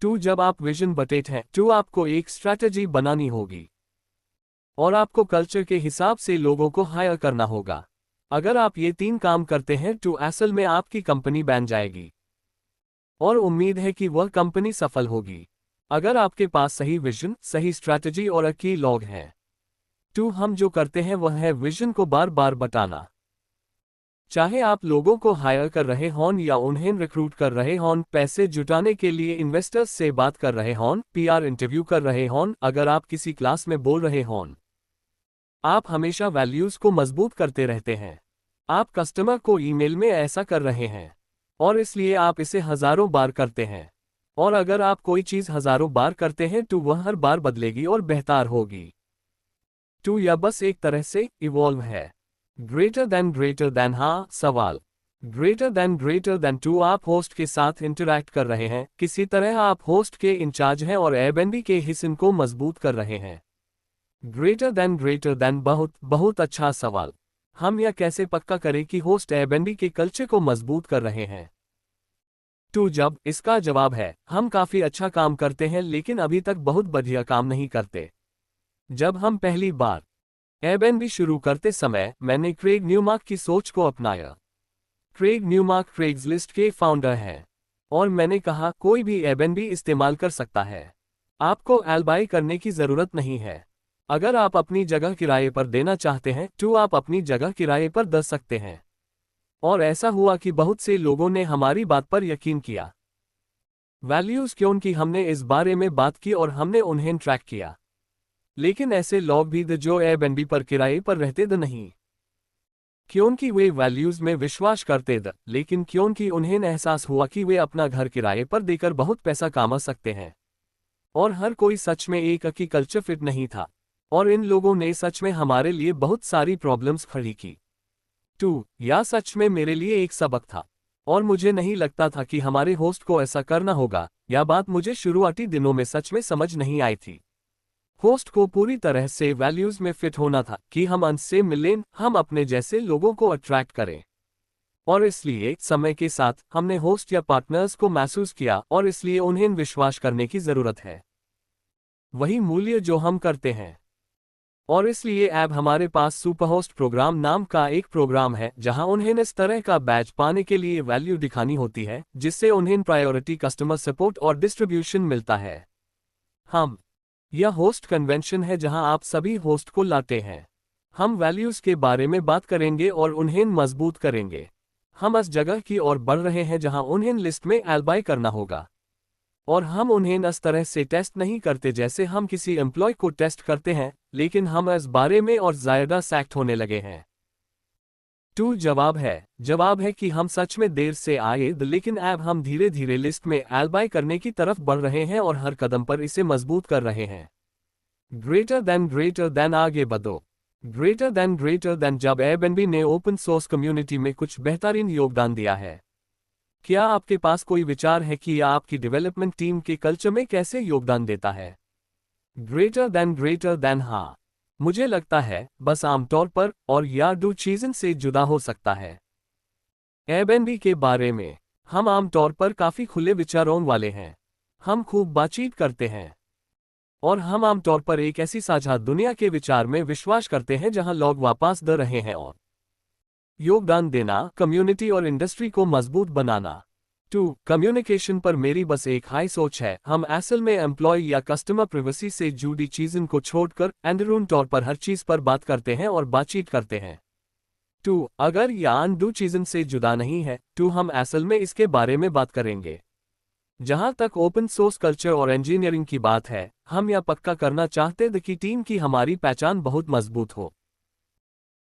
जब आप विजन बतेते हैं, आपको एक स्ट्रैटेजी बनानी होगी और आपको कल्चर के हिसाब से लोगों को हायर करना होगा। अगर आप ये 3 काम करते हैं तो असल में आपकी कंपनी बन जाएगी और उम्मीद है कि वह कंपनी सफल होगी। अगर आपके पास सही विजन, सही स्ट्रैटेजी और की लोग हैं। हम जो करते हैं वह है विजन को बार बार बताना। चाहे आप लोगों को हायर कर रहे हों या उन्हें रिक्रूट कर रहे हों, पैसे जुटाने के लिए इन्वेस्टर्स से बात कर रहे हों, PR इंटरव्यू कर रहे हों, अगर आप किसी क्लास में बोल रहे हों, आप हमेशा वैल्यूज को मजबूत करते रहते हैं। आप कस्टमर को ईमेल में ऐसा कर रहे हैं और इसलिए आप इसे हजारों बार करते हैं। और अगर आप कोई चीज हजारों बार करते हैं तो वह हर बार बदलेगी और बेहतर होगी। यह बस एक तरह से इवॉल्व है। ग्रेटर देन हाँ सवाल। ग्रेटर देन आप होस्ट के साथ इंटरैक्ट कर रहे हैं, किसी तरह आप होस्ट के इंचार्ज हैं और Airbnb के हिस्से को मजबूत कर रहे हैं। ग्रेटर देन बहुत बहुत अच्छा सवाल। हम यह कैसे पक्का करें कि होस्ट Airbnb के कल्चर को मजबूत कर रहे हैं। जब इसका जवाब है, हम काफी अच्छा काम करते हैं लेकिन अभी तक बहुत बढ़िया काम नहीं करते। जब हम पहली बार Airbnb शुरू करते समय मैंने क्रेग न्यूमार्क की सोच को अपनाया। क्रेग न्यूमार्क क्रेग्सलिस्ट के फाउंडर हैं और मैंने कहा कोई भी Airbnb इस्तेमाल कर सकता है। आपको एल्बाई करने की जरूरत नहीं है। अगर आप अपनी जगह किराए पर देना चाहते हैं तो आप अपनी जगह किराए पर दे सकते हैं। और ऐसा हुआ कि बहुत से लोगों ने हमारी बात पर यकीन किया। वैल्यूज क्योंकि हमने इस बारे में बात की और हमने उन्हें ट्रैक किया। लेकिन ऐसे लोग भी थे जो Airbnb पर किराए पर रहते थे नहीं क्योंकि वे वैल्यूज में विश्वास करते थे, लेकिन क्योंकि उन्हें एहसास हुआ कि वे अपना घर किराए पर देकर बहुत पैसा कमा सकते हैं। और हर कोई सच में एक की कल्चर फिट नहीं था और इन लोगों ने सच में हमारे लिए बहुत सारी प्रॉब्लम्स खड़ी की। यह सच में मेरे लिए एक सबक था और मुझे नहीं लगता था कि हमारे होस्ट को ऐसा करना होगा। यह बात मुझे शुरुआती दिनों में सच में समझ नहीं आई थी। होस्ट को पूरी तरह से वैल्यूज में फिट होना था कि हम उनसे मिलें, हम अपने जैसे लोगों को अट्रैक्ट करें। और इसलिए समय के साथ हमने होस्ट या पार्टनर्स को महसूस किया और इसलिए उन्हें विश्वास करने की जरूरत है, वही मूल्य जो हम करते हैं। और इसलिए अब हमारे पास सुपरहोस्ट प्रोग्राम नाम का एक प्रोग्राम है जहां उन्हें इस तरह का बैच पाने के लिए वैल्यू दिखानी होती है जिससे उन्हें प्रायोरिटी कस्टमर सपोर्ट और डिस्ट्रीब्यूशन मिलता है। यह होस्ट कन्वेंशन है जहां आप सभी होस्ट को लाते हैं। हम वैल्यूज के बारे में बात करेंगे और उन्हें मजबूत करेंगे। हम उस जगह की ओर बढ़ रहे हैं जहां उन्हें लिस्ट में एल्बाई करना होगा। और हम उन्हें इस तरह से टेस्ट नहीं करते जैसे हम किसी एम्प्लॉय को टेस्ट करते हैं, लेकिन हम इस बारे में और ज़्यादा सख्त होने लगे हैं। 2 जवाब है कि हम सच में देर से आए लेकिन अब हम धीरे धीरे लिस्ट में एल्बाई करने की तरफ बढ़ रहे हैं और हर कदम पर इसे मजबूत कर रहे हैं। ग्रेटर देन आगे बढ़ो। ग्रेटर देन जब एयरबीएनबी ने ओपन सोर्स कम्युनिटी में कुछ बेहतरीन योगदान दिया है। क्या आपके पास कोई विचार है कि यह आपकी डेवलपमेंट टीम के कल्चर में कैसे योगदान देता है? ग्रेटर देन हाँ। मुझे लगता है बस आमतौर पर और या 2 चीज़ों से जुदा हो सकता है। एयरबीएनबी के बारे में हम आमतौर पर काफ़ी खुले विचारों वाले हैं। हम खूब बातचीत करते हैं और हम आमतौर पर एक ऐसी साझा दुनिया के विचार में विश्वास करते हैं जहां लोग वापस दे रहे हैं और योगदान देना, कम्युनिटी और इंडस्ट्री को मजबूत बनाना। 2 कम्युनिकेशन पर मेरी बस एक हाई सोच है। हम असल में एम्प्लॉय या कस्टमर प्राइवेसी से जुड़ी चीज़ों को छोड़कर अंदरून तौर पर हर चीज़ पर बात करते हैं और बातचीत करते हैं। 2 अगर यान 2 चीज़ों से जुदा नहीं है, 2 हम असल में इसके बारे में बात करेंगे। जहां तक ओपन सोर्स कल्चर और इंजीनियरिंग की बात है, हम यह पक्का करना चाहते थे कि टीम की हमारी पहचान बहुत मजबूत हो।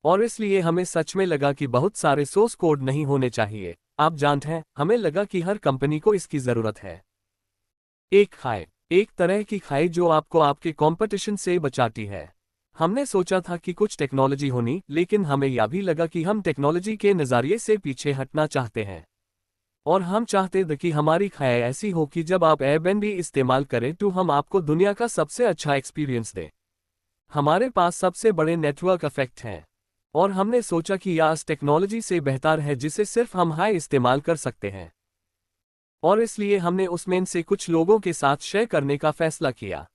और इसलिए हमें सच में लगा कि बहुत सारे सोर्स कोड नहीं होने चाहिए। आप जानते हैं, हमें लगा कि हर कंपनी को इसकी जरूरत है। एक तरह की खाई जो आपको आपके कंपटीशन से बचाती है। हमने सोचा था कि कुछ टेक्नोलॉजी होनी, लेकिन हमें यह भी लगा कि हम टेक्नोलॉजी के नज़रिए से पीछे हटना चाहते हैं। और हम चाहते थे कि हमारी खाई ऐसी हो कि जब आप एयरबीएनबी इस्तेमाल करें तो हम आपको दुनिया का सबसे अच्छा एक्सपीरियंस दें। हमारे पास सबसे बड़े नेटवर्क इफेक्ट हैं और हमने सोचा कि यह इस टेक्नोलॉजी से बेहतर है जिसे सिर्फ हम हाई इस्तेमाल कर सकते हैं। और इसलिए हमने उसमें से कुछ लोगों के साथ शेयर करने का फैसला किया।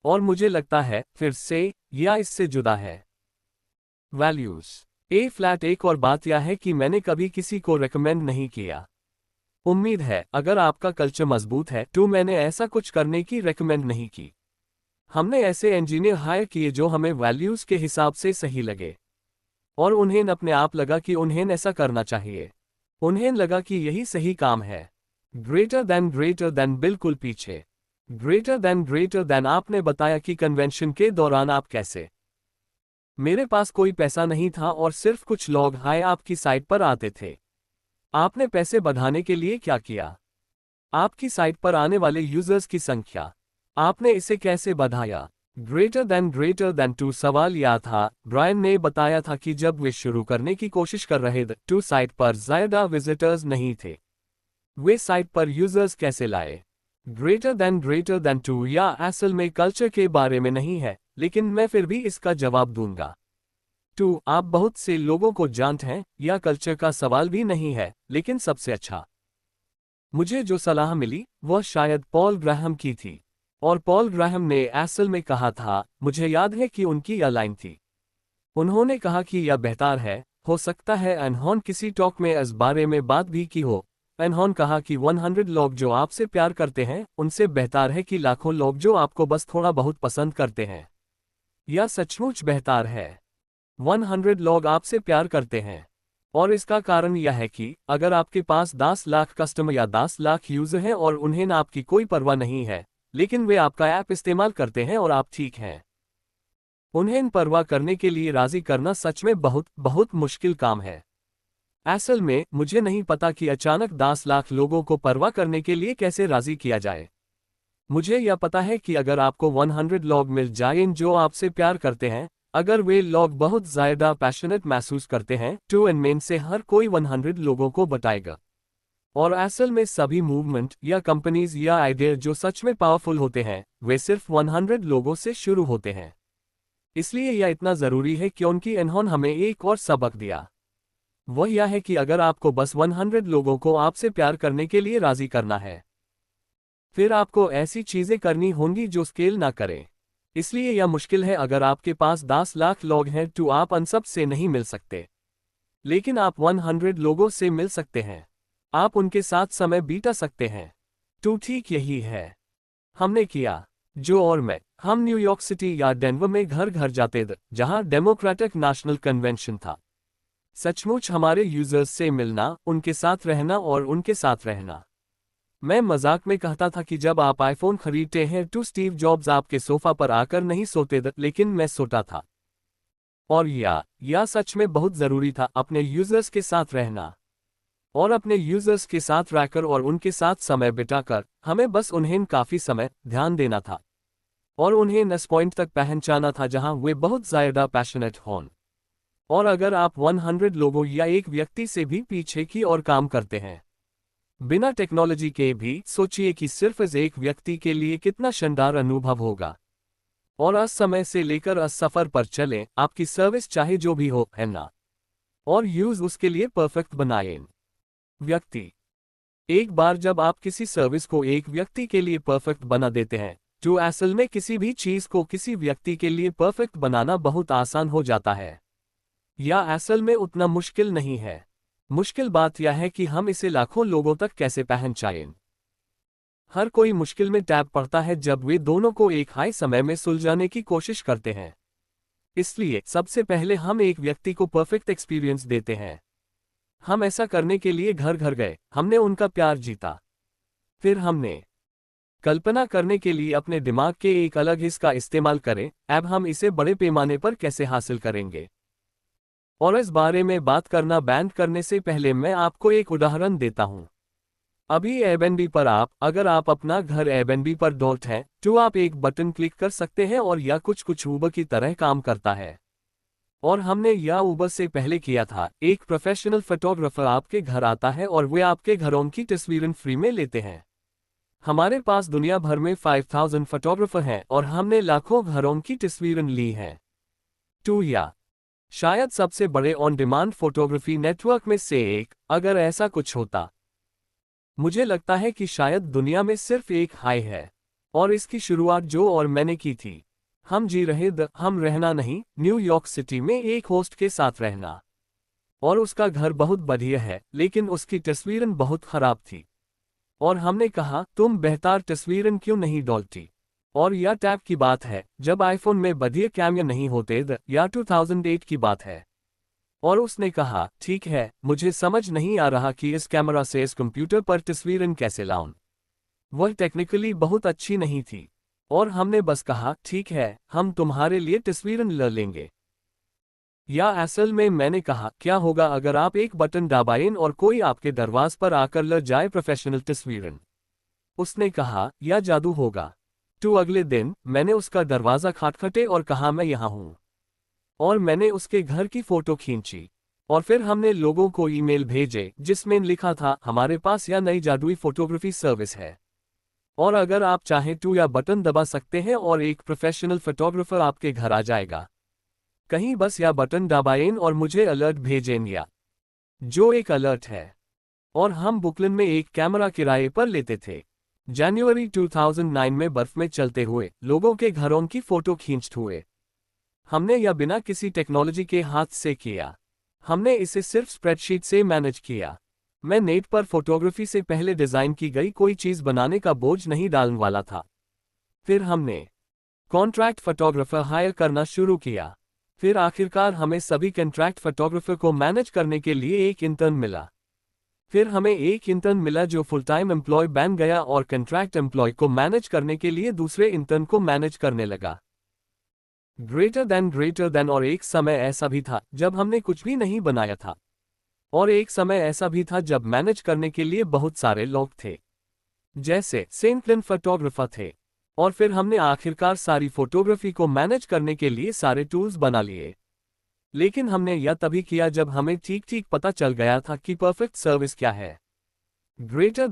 और मुझे लगता है फिर से यह इससे जुदा है। वैल्यूज एक और बात यह है कि मैंने कभी किसी को रेकमेंड नहीं किया। उम्मीद है अगर आपका कल्चर मजबूत है तो मैंने ऐसा कुछ करने की रेकमेंड नहीं की। हमने ऐसे इंजीनियर हायर किए जो हमें वैल्यूज के हिसाब से सही लगे और उन्हें अपने आप लगा कि उन्हें ऐसा करना चाहिए। उन्हें लगा कि यही सही काम है। ग्रेटर देन बिल्कुल पीछे। ग्रेटर देन आपने बताया कि कन्वेंशन के दौरान आप कैसे। मेरे पास कोई पैसा नहीं था और सिर्फ कुछ लोग हाय आपकी साइट पर आते थे। आपने पैसे बढ़ाने के लिए क्या किया? आपकी साइट पर आने वाले यूजर्स की संख्या। आपने इसे कैसे बढ़ाया? ग्रेटर देन 2 सवाल यह था, ब्रायन ने बताया था कि जब वे शुरू करने की कोशिश कर रहे थे 2 साइट पर ज़्यादा विजिटर्स नहीं थे। वे साइट पर यूजर्स कैसे लाए? ग्रेटर देन 2 या असल में कल्चर के बारे में नहीं है, लेकिन मैं फिर भी इसका जवाब दूंगा। 2 आप बहुत से लोगों को जानते हैं, यह कल्चर का सवाल भी नहीं है, लेकिन सबसे अच्छा मुझे जो सलाह मिली वह शायद पॉल ग्राहम की थी। और पॉल ग्राहम ने असल में कहा था, मुझे याद है कि उनकी यह लाइन थी। उन्होंने कहा कि यह बेहतर है, हो सकता है अनहोन किसी टॉक में इस बारे में बात भी की हो। अनहोन कहा कि 100 लोग जो आपसे प्यार करते हैं उनसे बेहतर है कि लाखों लोग जो आपको बस थोड़ा बहुत पसंद करते हैं। यह सचमुच बेहतर है। 100 लोग आपसे प्यार करते हैं। और इसका कारण यह है कि अगर आपके पास 10 लाख कस्टमर या 10 लाख यूजर हैं और उन्हें आपकी कोई परवाह नहीं है, लेकिन वे आपका ऐप इस्तेमाल करते हैं और आप ठीक हैं, उन्हें परवाह करने के लिए राजी करना सच में बहुत बहुत मुश्किल काम है। असल में मुझे नहीं पता कि अचानक 10 लाख लोगों को परवाह करने के लिए कैसे राजी किया जाए। मुझे यह पता है कि अगर आपको 100 लोग मिल जाएं जो आपसे प्यार करते हैं, अगर वे लोग बहुत ज़्यादा पैशनेट महसूस करते हैं तो इनमें से हर कोई 100 लोगों को बताएगा। और असल में सभी मूवमेंट या कंपनीज या आइडिया जो सच में पावरफुल होते हैं, वे सिर्फ 100 लोगों से शुरू होते हैं। इसलिए यह इतना ज़रूरी है क्योंकि इन्होंने हमें एक और सबक दिया। वह यह है कि अगर आपको बस 100 लोगों को आपसे प्यार करने के लिए राजी करना है, फिर आपको ऐसी चीज़ें करनी होंगी जो स्केल ना करें। इसलिए यह मुश्किल है। अगर आपके पास 10 लाख लोग हैं तो आप उन सब से नहीं मिल सकते, लेकिन आप 100 लोगों से मिल सकते हैं। आप उनके साथ समय बिता सकते हैं। तो ठीक यही है हमने किया। जो और मैं, हम न्यूयॉर्क सिटी या डेनवर में घर घर जाते थे जहां डेमोक्रेटिक नेशनल कन्वेंशन था। सचमुच हमारे यूजर्स से मिलना, उनके साथ रहना और उनके साथ रहना। मैं मजाक में कहता था कि जब आप आईफोन खरीदते हैं तो स्टीव जॉब्स आपके सोफा पर आकर नहीं सोते थे, लेकिन मैं सोता था। और या सच में बहुत ज़रूरी था अपने यूजर्स के साथ रहना। और अपने यूजर्स के साथ रहकर और उनके साथ समय बिताकर हमें बस उन्हें काफ़ी समय ध्यान देना था और उन्हें नस पॉइंट तक पहुंचाना था जहां वे बहुत ज़्यादा पैशनेट हों। और अगर आप 100 लोगों या एक व्यक्ति से भी पीछे की ओर काम करते हैं बिना टेक्नोलॉजी के भी, सोचिए कि सिर्फ इस एक व्यक्ति के लिए कितना शानदार अनुभव होगा। और अस समय से लेकर अस सफर पर चलें, आपकी सर्विस चाहे जो भी हो, है ना? और यूज उसके लिए परफेक्ट बनाएं। व्यक्ति। एक बार जब आप किसी सर्विस को एक व्यक्ति के लिए परफेक्ट बना देते हैं तो असल में किसी भी चीज को किसी व्यक्ति के लिए परफेक्ट बनाना बहुत आसान हो जाता है। या असल में उतना मुश्किल नहीं है। मुश्किल बात यह है कि हम इसे लाखों लोगों तक कैसे पहुंचाएं। हर कोई मुश्किल में टैप पड़ता है जब वे दोनों को एक हाई समय में सुलझाने की कोशिश करते हैं। इसलिए सबसे पहले हम एक व्यक्ति को परफेक्ट एक्सपीरियंस देते हैं। हम ऐसा करने के लिए घर घर गए, हमने उनका प्यार जीता। फिर हमने कल्पना करने के लिए अपने दिमाग के एक अलग हिस्से का इस्तेमाल करें, अब हम इसे बड़े पैमाने पर कैसे हासिल करेंगे। और इस बारे में बात करना बैंड करने से पहले मैं आपको एक उदाहरण देता हूं। अभी एयरबीएनबी पर अगर आप अपना घर एयरबीएनबी पर डॉट है तो आप एक बटन क्लिक कर सकते हैं और यह कुछ उबर की तरह काम करता है। और हमने यह उबर से पहले किया था। एक प्रोफेशनल फोटोग्राफर आपके घर आता है और वे आपके घरों की तस्वीरें फ्री में लेते हैं। हमारे पास दुनिया भर में 5000 फोटोग्राफर हैं और हमने लाखों घरों की तस्वीरें ली हैं। या शायद सबसे बड़े ऑन डिमांड फोटोग्राफी नेटवर्क में से एक, अगर ऐसा कुछ होता। मुझे लगता है कि शायद दुनिया में सिर्फ एक हाई है और इसकी शुरुआत जो और मैंने की थी। हम जी रहे हम रहना नहीं, न्यूयॉर्क सिटी में एक होस्ट के साथ रहना। और उसका घर बहुत बढ़िया है लेकिन उसकी तस्वीरें बहुत खराब थी। और हमने कहा तुम बेहतर तस्वीरें क्यों नहीं डालती। और यह टैब की बात है जब आईफोन में बढ़िया कैमरा नहीं होते या 2008 की बात है। और उसने कहा ठीक है, मुझे समझ नहीं आ रहा कि इस कैमरा से इस कंप्यूटर पर तस्वीरें कैसे लाऊं। वह टेक्निकली बहुत अच्छी नहीं थी। और हमने बस कहा ठीक है, हम तुम्हारे लिए तस्वीरें ले लेंगे। या असल में मैंने कहा क्या होगा अगर आप एक बटन दबाएं और कोई आपके दरवाजे पर आकर ले जाए प्रोफेशनल तस्वीरें। उसने कहा यह जादू होगा। तो अगले दिन मैंने उसका दरवाज़ा खटखटे और कहा मैं यहाँ हूँ। और मैंने उसके घर की फोटो खींची। और फिर हमने लोगों को ईमेल भेजे जिसमें लिखा था हमारे पास यह नई जादुई फोटोग्राफी सर्विस है। और अगर आप चाहें तो यह बटन दबा सकते हैं और एक प्रोफेशनल फोटोग्राफर आपके घर आ जाएगा। कहीं बस यह बटन दबाएं और मुझे अलर्ट भेजें या जो एक अलर्ट है। और हम बुकलिन में एक कैमरा किराए पर लेते थे। जनवरी 2009 में बर्फ में चलते हुए लोगों के घरों की फोटो खींचते हुए। हमने यह बिना किसी टेक्नोलॉजी के हाथ से किया। हमने इसे सिर्फ स्प्रेडशीट से मैनेज किया। मैं नेट पर फोटोग्राफी से पहले डिज़ाइन की गई कोई चीज़ बनाने का बोझ नहीं डालने वाला था। फिर हमने कॉन्ट्रैक्ट फोटोग्राफर हायर करना शुरू किया। फिर आखिरकार हमें सभी कॉन्ट्रैक्ट फोटोग्राफर को मैनेज करने के लिए एक इंटर्न मिला। फिर हमें एक इंटर्न मिला जो फुल टाइम एम्प्लॉय बन गया और कॉन्ट्रैक्ट एम्प्लॉय को मैनेज करने के लिए दूसरे इंटर्न को मैनेज करने लगा। ग्रेटर देन और एक समय ऐसा भी था जब हमने कुछ भी नहीं बनाया था। और एक समय ऐसा भी था जब मैनेज करने के लिए बहुत सारे लोग थे, जैसे सेंटलिन फोटोग्राफर थे। और फिर हमने आखिरकार सारी फोटोग्राफी को मैनेज करने के लिए सारे टूल्स बना लिए। लेकिन हमने यह तभी किया जब हमें ठीक ठीक पता चल गया था कि परफेक्ट सर्विस क्या है। ग्रेटर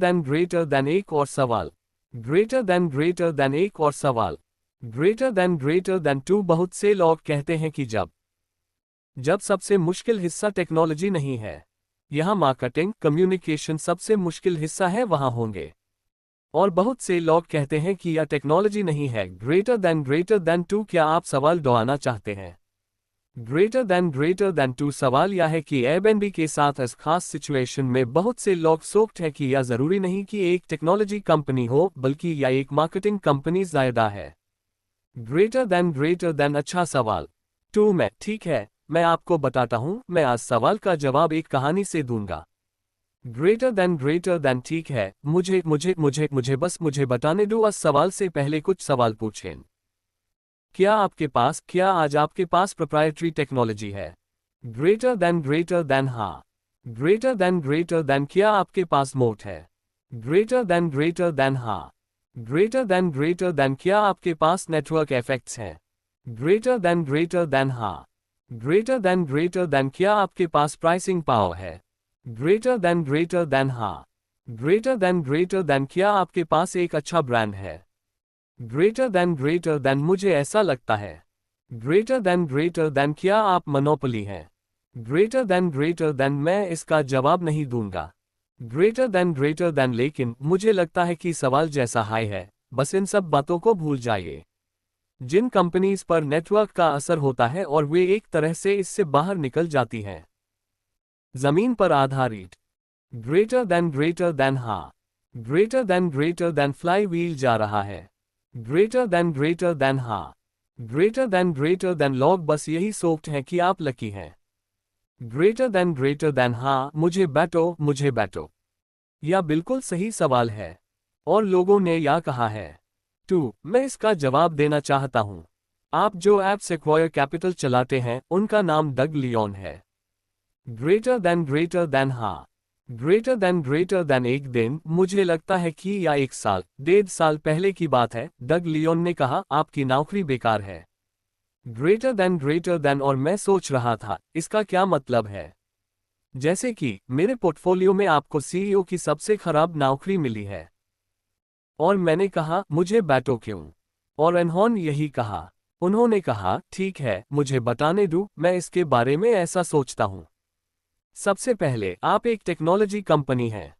देन एक और सवाल। ग्रेटर देन एक और सवाल। Greater than two. बहुत से लोग कहते हैं कि जब सबसे मुश्किल हिस्सा टेक्नोलॉजी नहीं है, यहां मार्केटिंग कम्युनिकेशन सबसे मुश्किल हिस्सा है, वहां होंगे। और बहुत से लोग कहते हैं कि यह टेक्नोलॉजी नहीं है। Greater than two. क्या आप सवाल दोहराना चाहते हैं? ग्रेटर देन टू सवाल यह है कि एयरबीएनबी के साथ इस खास सिचुएशन में बहुत से लोग सोचते हैं कि यह जरूरी नहीं कि एक टेक्नोलॉजी कंपनी हो, बल्कि यह एक मार्केटिंग कंपनी ज्यादा है। ग्रेटर देन अच्छा सवाल। टू में ठीक है, मैं आपको बताता हूँ, मैं आज सवाल का जवाब एक कहानी से दूंगा। ग्रेटर देन ठीक है, मुझे बताने दो। आज सवाल से पहले कुछ सवाल पूछें। क्या आज आपके पास प्रोप्राइटरी टेक्नोलॉजी है? ग्रेटर देन हाँ। ग्रेटर देन क्या आपके पास मोट है? ग्रेटर देन हाँ। ग्रेटर देन क्या आपके पास नेटवर्क इफेक्ट्स हैं? ग्रेटर देन हाँ। ग्रेटर देन क्या आपके पास प्राइसिंग पावर है? ग्रेटर देन हाँ। ग्रेटर देन क्या आपके पास एक अच्छा ब्रांड है? ग्रेटर देन मुझे ऐसा लगता है। ग्रेटर देन क्या आप मोनोपोली हैं? ग्रेटर देन मैं इसका जवाब नहीं दूंगा। ग्रेटर देन लेकिन मुझे लगता है कि सवाल जैसा हाई है, बस इन सब बातों को भूल जाइए। जिन कंपनीज पर नेटवर्क का असर होता है और वे एक तरह से इससे बाहर निकल जाती हैं। जमीन पर आधारित। ग्रेटर देन हाँ। ग्रेटर देन फ्लाई व्हील जा रहा है। ग्रेटर देन हाँ। ग्रेटर देन लोग बस यही सोचते हैं कि आप लकी हैं। ग्रेटर देन हाँ, मुझे बैटो। यह बिल्कुल सही सवाल है। और लोगों ने यह कहा है। 2 मैं इसका जवाब देना चाहता हूं। आप जो ऐप सेक्वायर कैपिटल चलाते हैं, उनका नाम डग लियोन है। ग्रेटर देन हाँ। ग्रेटर देन एक दिन, मुझे लगता है कि या 1 साल, 1.5 साल पहले की बात है, डग लियोन ने कहा आपकी नौकरी बेकार है। ग्रेटर देन और मैं सोच रहा था, इसका क्या मतलब है? जैसे कि मेरे पोर्टफोलियो में आपको सीईओ की सबसे खराब नौकरी मिली है। और मैंने कहा मुझे बैटो क्यों? और इन्होंने यही कहा। उन्होंने कहा ठीक है, मुझे बताने दो, मैं इसके बारे में ऐसा सोचता हूं। सबसे पहले आप एक टेक्नोलॉजी कंपनी हैं।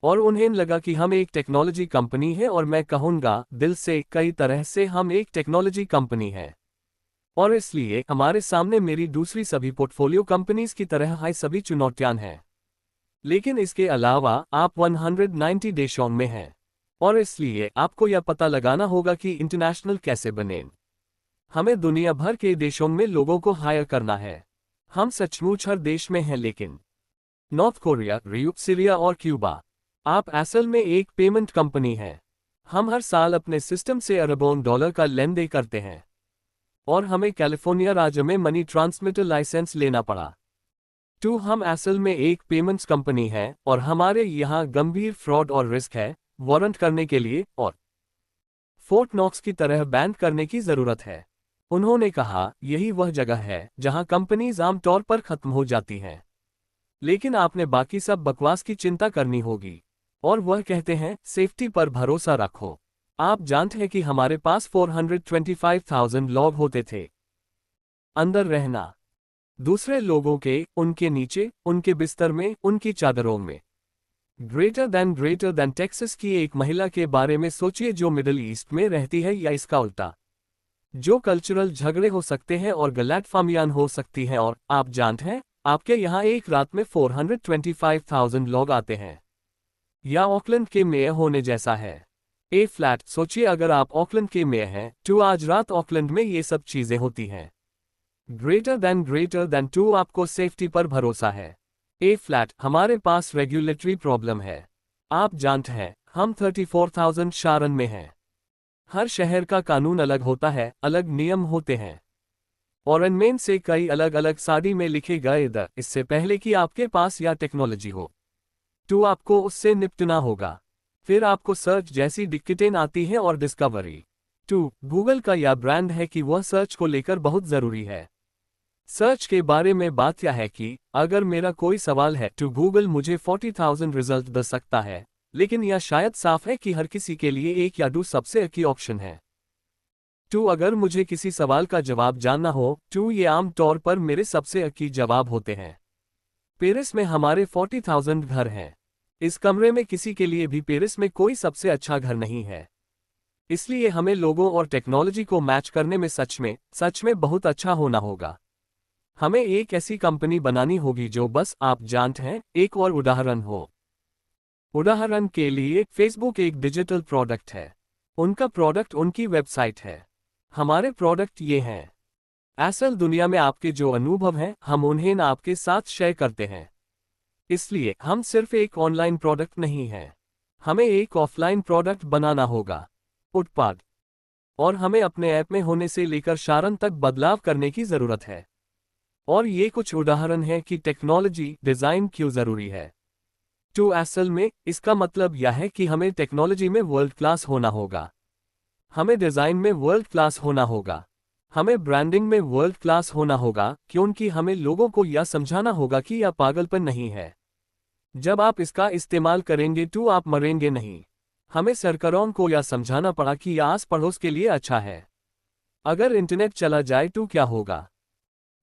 और उन्हें लगा कि हम एक टेक्नोलॉजी कंपनी है, और मैं कहूंगा दिल से, कई तरह से हम एक टेक्नोलॉजी कंपनी है। और इसलिए हमारे सामने मेरी दूसरी सभी पोर्टफोलियो कंपनीज की तरह हाई सभी चुनौतियां हैं। लेकिन इसके अलावा आप 190 देशों में हैं। और इसलिए आपको यह पता लगाना होगा कि इंटरनेशनल कैसे बने। हमें दुनिया भर के देशों में लोगों को हायर करना है। हम सचमुच हर देश में हैं, लेकिन नॉर्थ कोरिया, सीरिया और क्यूबा। आप असल में एक पेमेंट कंपनी हैं। हम हर साल अपने सिस्टम से अरबों डॉलर का लेन देन करते हैं। और हमें कैलिफोर्निया राज्य में मनी ट्रांसमिटर लाइसेंस लेना पड़ा। 2 हम असल में एक पेमेंट्स कंपनी है, और हमारे यहाँ गंभीर फ्रॉड और रिस्क है, वारंट करने के लिए, और फोर्ट नॉक्स की तरह बैन करने की जरूरत है। उन्होंने कहा यही वह जगह है जहां कंपनीज आमतौर पर खत्म हो जाती हैं। लेकिन आपने बाकी सब बकवास की चिंता करनी होगी। और वह कहते हैं सेफ्टी पर भरोसा रखो। आप जानते हैं कि हमारे पास 425,000 लोग होते थे। अंदर रहना। दूसरे लोगों के, उनके नीचे, उनके बिस्तर में, उनकी चादरों में। ग्रेटर देन टेक्सास की एक महिला के बारे में सोचिए जो मिडिल ईस्ट में रहती है, या इसका उल्टा। जो कल्चरल झगड़े हो सकते हैं और गलतफहमियां हो सकती हैं, और आप जानते हैं आपके यहाँ एक रात में 425,000 लोग आते हैं। या ऑकलैंड के मेयर होने जैसा है। ए फ्लैट, सोचिए अगर आप ऑकलैंड के मेयर हैं, तो आज रात ऑकलैंड में ये सब चीजें होती हैं। ग्रेटर देन 2 आपको सेफ्टी पर भरोसा है। ए फ्लैट, हमारे पास रेगुलेटरी प्रॉब्लम है। आप जानते हैं हम 34,000 शारन में हैं। हर शहर का कानून अलग होता है, अलग नियम होते हैं। और इनमें से कई अलग अलग साड़ी में लिखे गए इससे पहले कि आपके पास या टेक्नोलॉजी हो, तो आपको उससे निपटना होगा। फिर आपको सर्च जैसी दिक्कतें आती हैं और डिस्कवरी। 2 गूगल का यह ब्रांड है कि वह सर्च को लेकर बहुत जरूरी है। सर्च के बारे में बात यह है कि अगर मेरा कोई सवाल है तो गूगल मुझे 40,000 रिजल्ट दे सकता है, लेकिन यह शायद साफ है कि हर किसी के लिए एक या 2 सबसे अच्छी ऑप्शन है। 2 अगर मुझे किसी सवाल का जवाब जानना हो, तो ये आम तौर पर मेरे सबसे अच्छे जवाब होते हैं। पेरिस में हमारे 40,000 घर हैं। इस कमरे में किसी के लिए भी पेरिस में कोई सबसे अच्छा घर नहीं है। इसलिए हमें लोगों और टेक्नोलॉजी को मैच करने में सच में बहुत अच्छा होना होगा। हमें एक ऐसी कंपनी बनानी होगी जो बस आप जानते हैं, एक और उदाहरण हो। उदाहरण के लिए फेसबुक एक डिजिटल प्रोडक्ट है। उनका प्रोडक्ट उनकी वेबसाइट है। हमारे प्रोडक्ट ये हैं। असल दुनिया में आपके जो अनुभव हैं हम उन्हें आपके साथ शेयर करते हैं। इसलिए हम सिर्फ एक ऑनलाइन प्रोडक्ट नहीं हैं, हमें एक ऑफलाइन प्रोडक्ट बनाना होगा, उत्पाद। और हमें अपने ऐप में होने से लेकर शारण तक बदलाव करने की जरूरत है। और ये कुछ उदाहरण हैं कि टेक्नोलॉजी डिजाइन क्यों जरूरी है। तो असल में इसका मतलब यह है कि हमें टेक्नोलॉजी में वर्ल्ड क्लास होना होगा, हमें डिजाइन में वर्ल्ड क्लास होना होगा, हमें ब्रांडिंग में वर्ल्ड क्लास होना होगा, क्योंकि हमें लोगों को यह समझाना होगा कि यह पागलपन नहीं है। जब आप इसका इस्तेमाल करेंगे तो आप मरेंगे नहीं। हमें सरकारों को यह समझाना पड़ा कि यह आस पड़ोस के लिए अच्छा है। अगर इंटरनेट चला जाए तो क्या होगा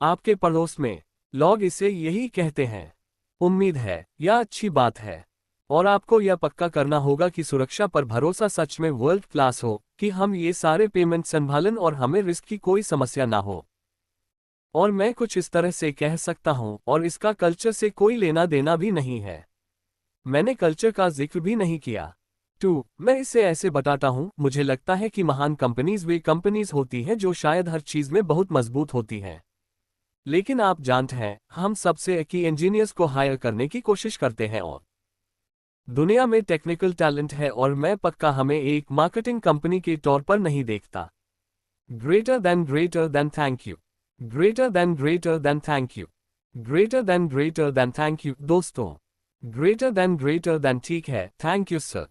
आपके पड़ोस में? लोग इसे यही कहते हैं। उम्मीद है यह अच्छी बात है। और आपको यह पक्का करना होगा कि सुरक्षा पर भरोसा सच में वर्ल्ड क्लास हो, कि हम ये सारे पेमेंट संभालन और हमें रिस्क की कोई समस्या ना हो। और मैं कुछ इस तरह से कह सकता हूं, और इसका कल्चर से कोई लेना देना भी नहीं है। मैंने कल्चर का जिक्र भी नहीं किया। मैं इसे ऐसे बताता हूं, मुझे लगता है कि महान कंपनीज वे कंपनीज होती हैं जो शायद हर चीज में बहुत मजबूत होती हैं। लेकिन आप जानते हैं, हम सबसे की इंजीनियर्स को हायर करने की कोशिश करते हैं और दुनिया में टेक्निकल टैलेंट है, और मैं पक्का हमें एक मार्केटिंग कंपनी के तौर पर नहीं देखता। Greater than thank you. Greater than thank you. Greater than thank you दोस्तों। ग्रेटर देन ठीक है, थैंक यू सर।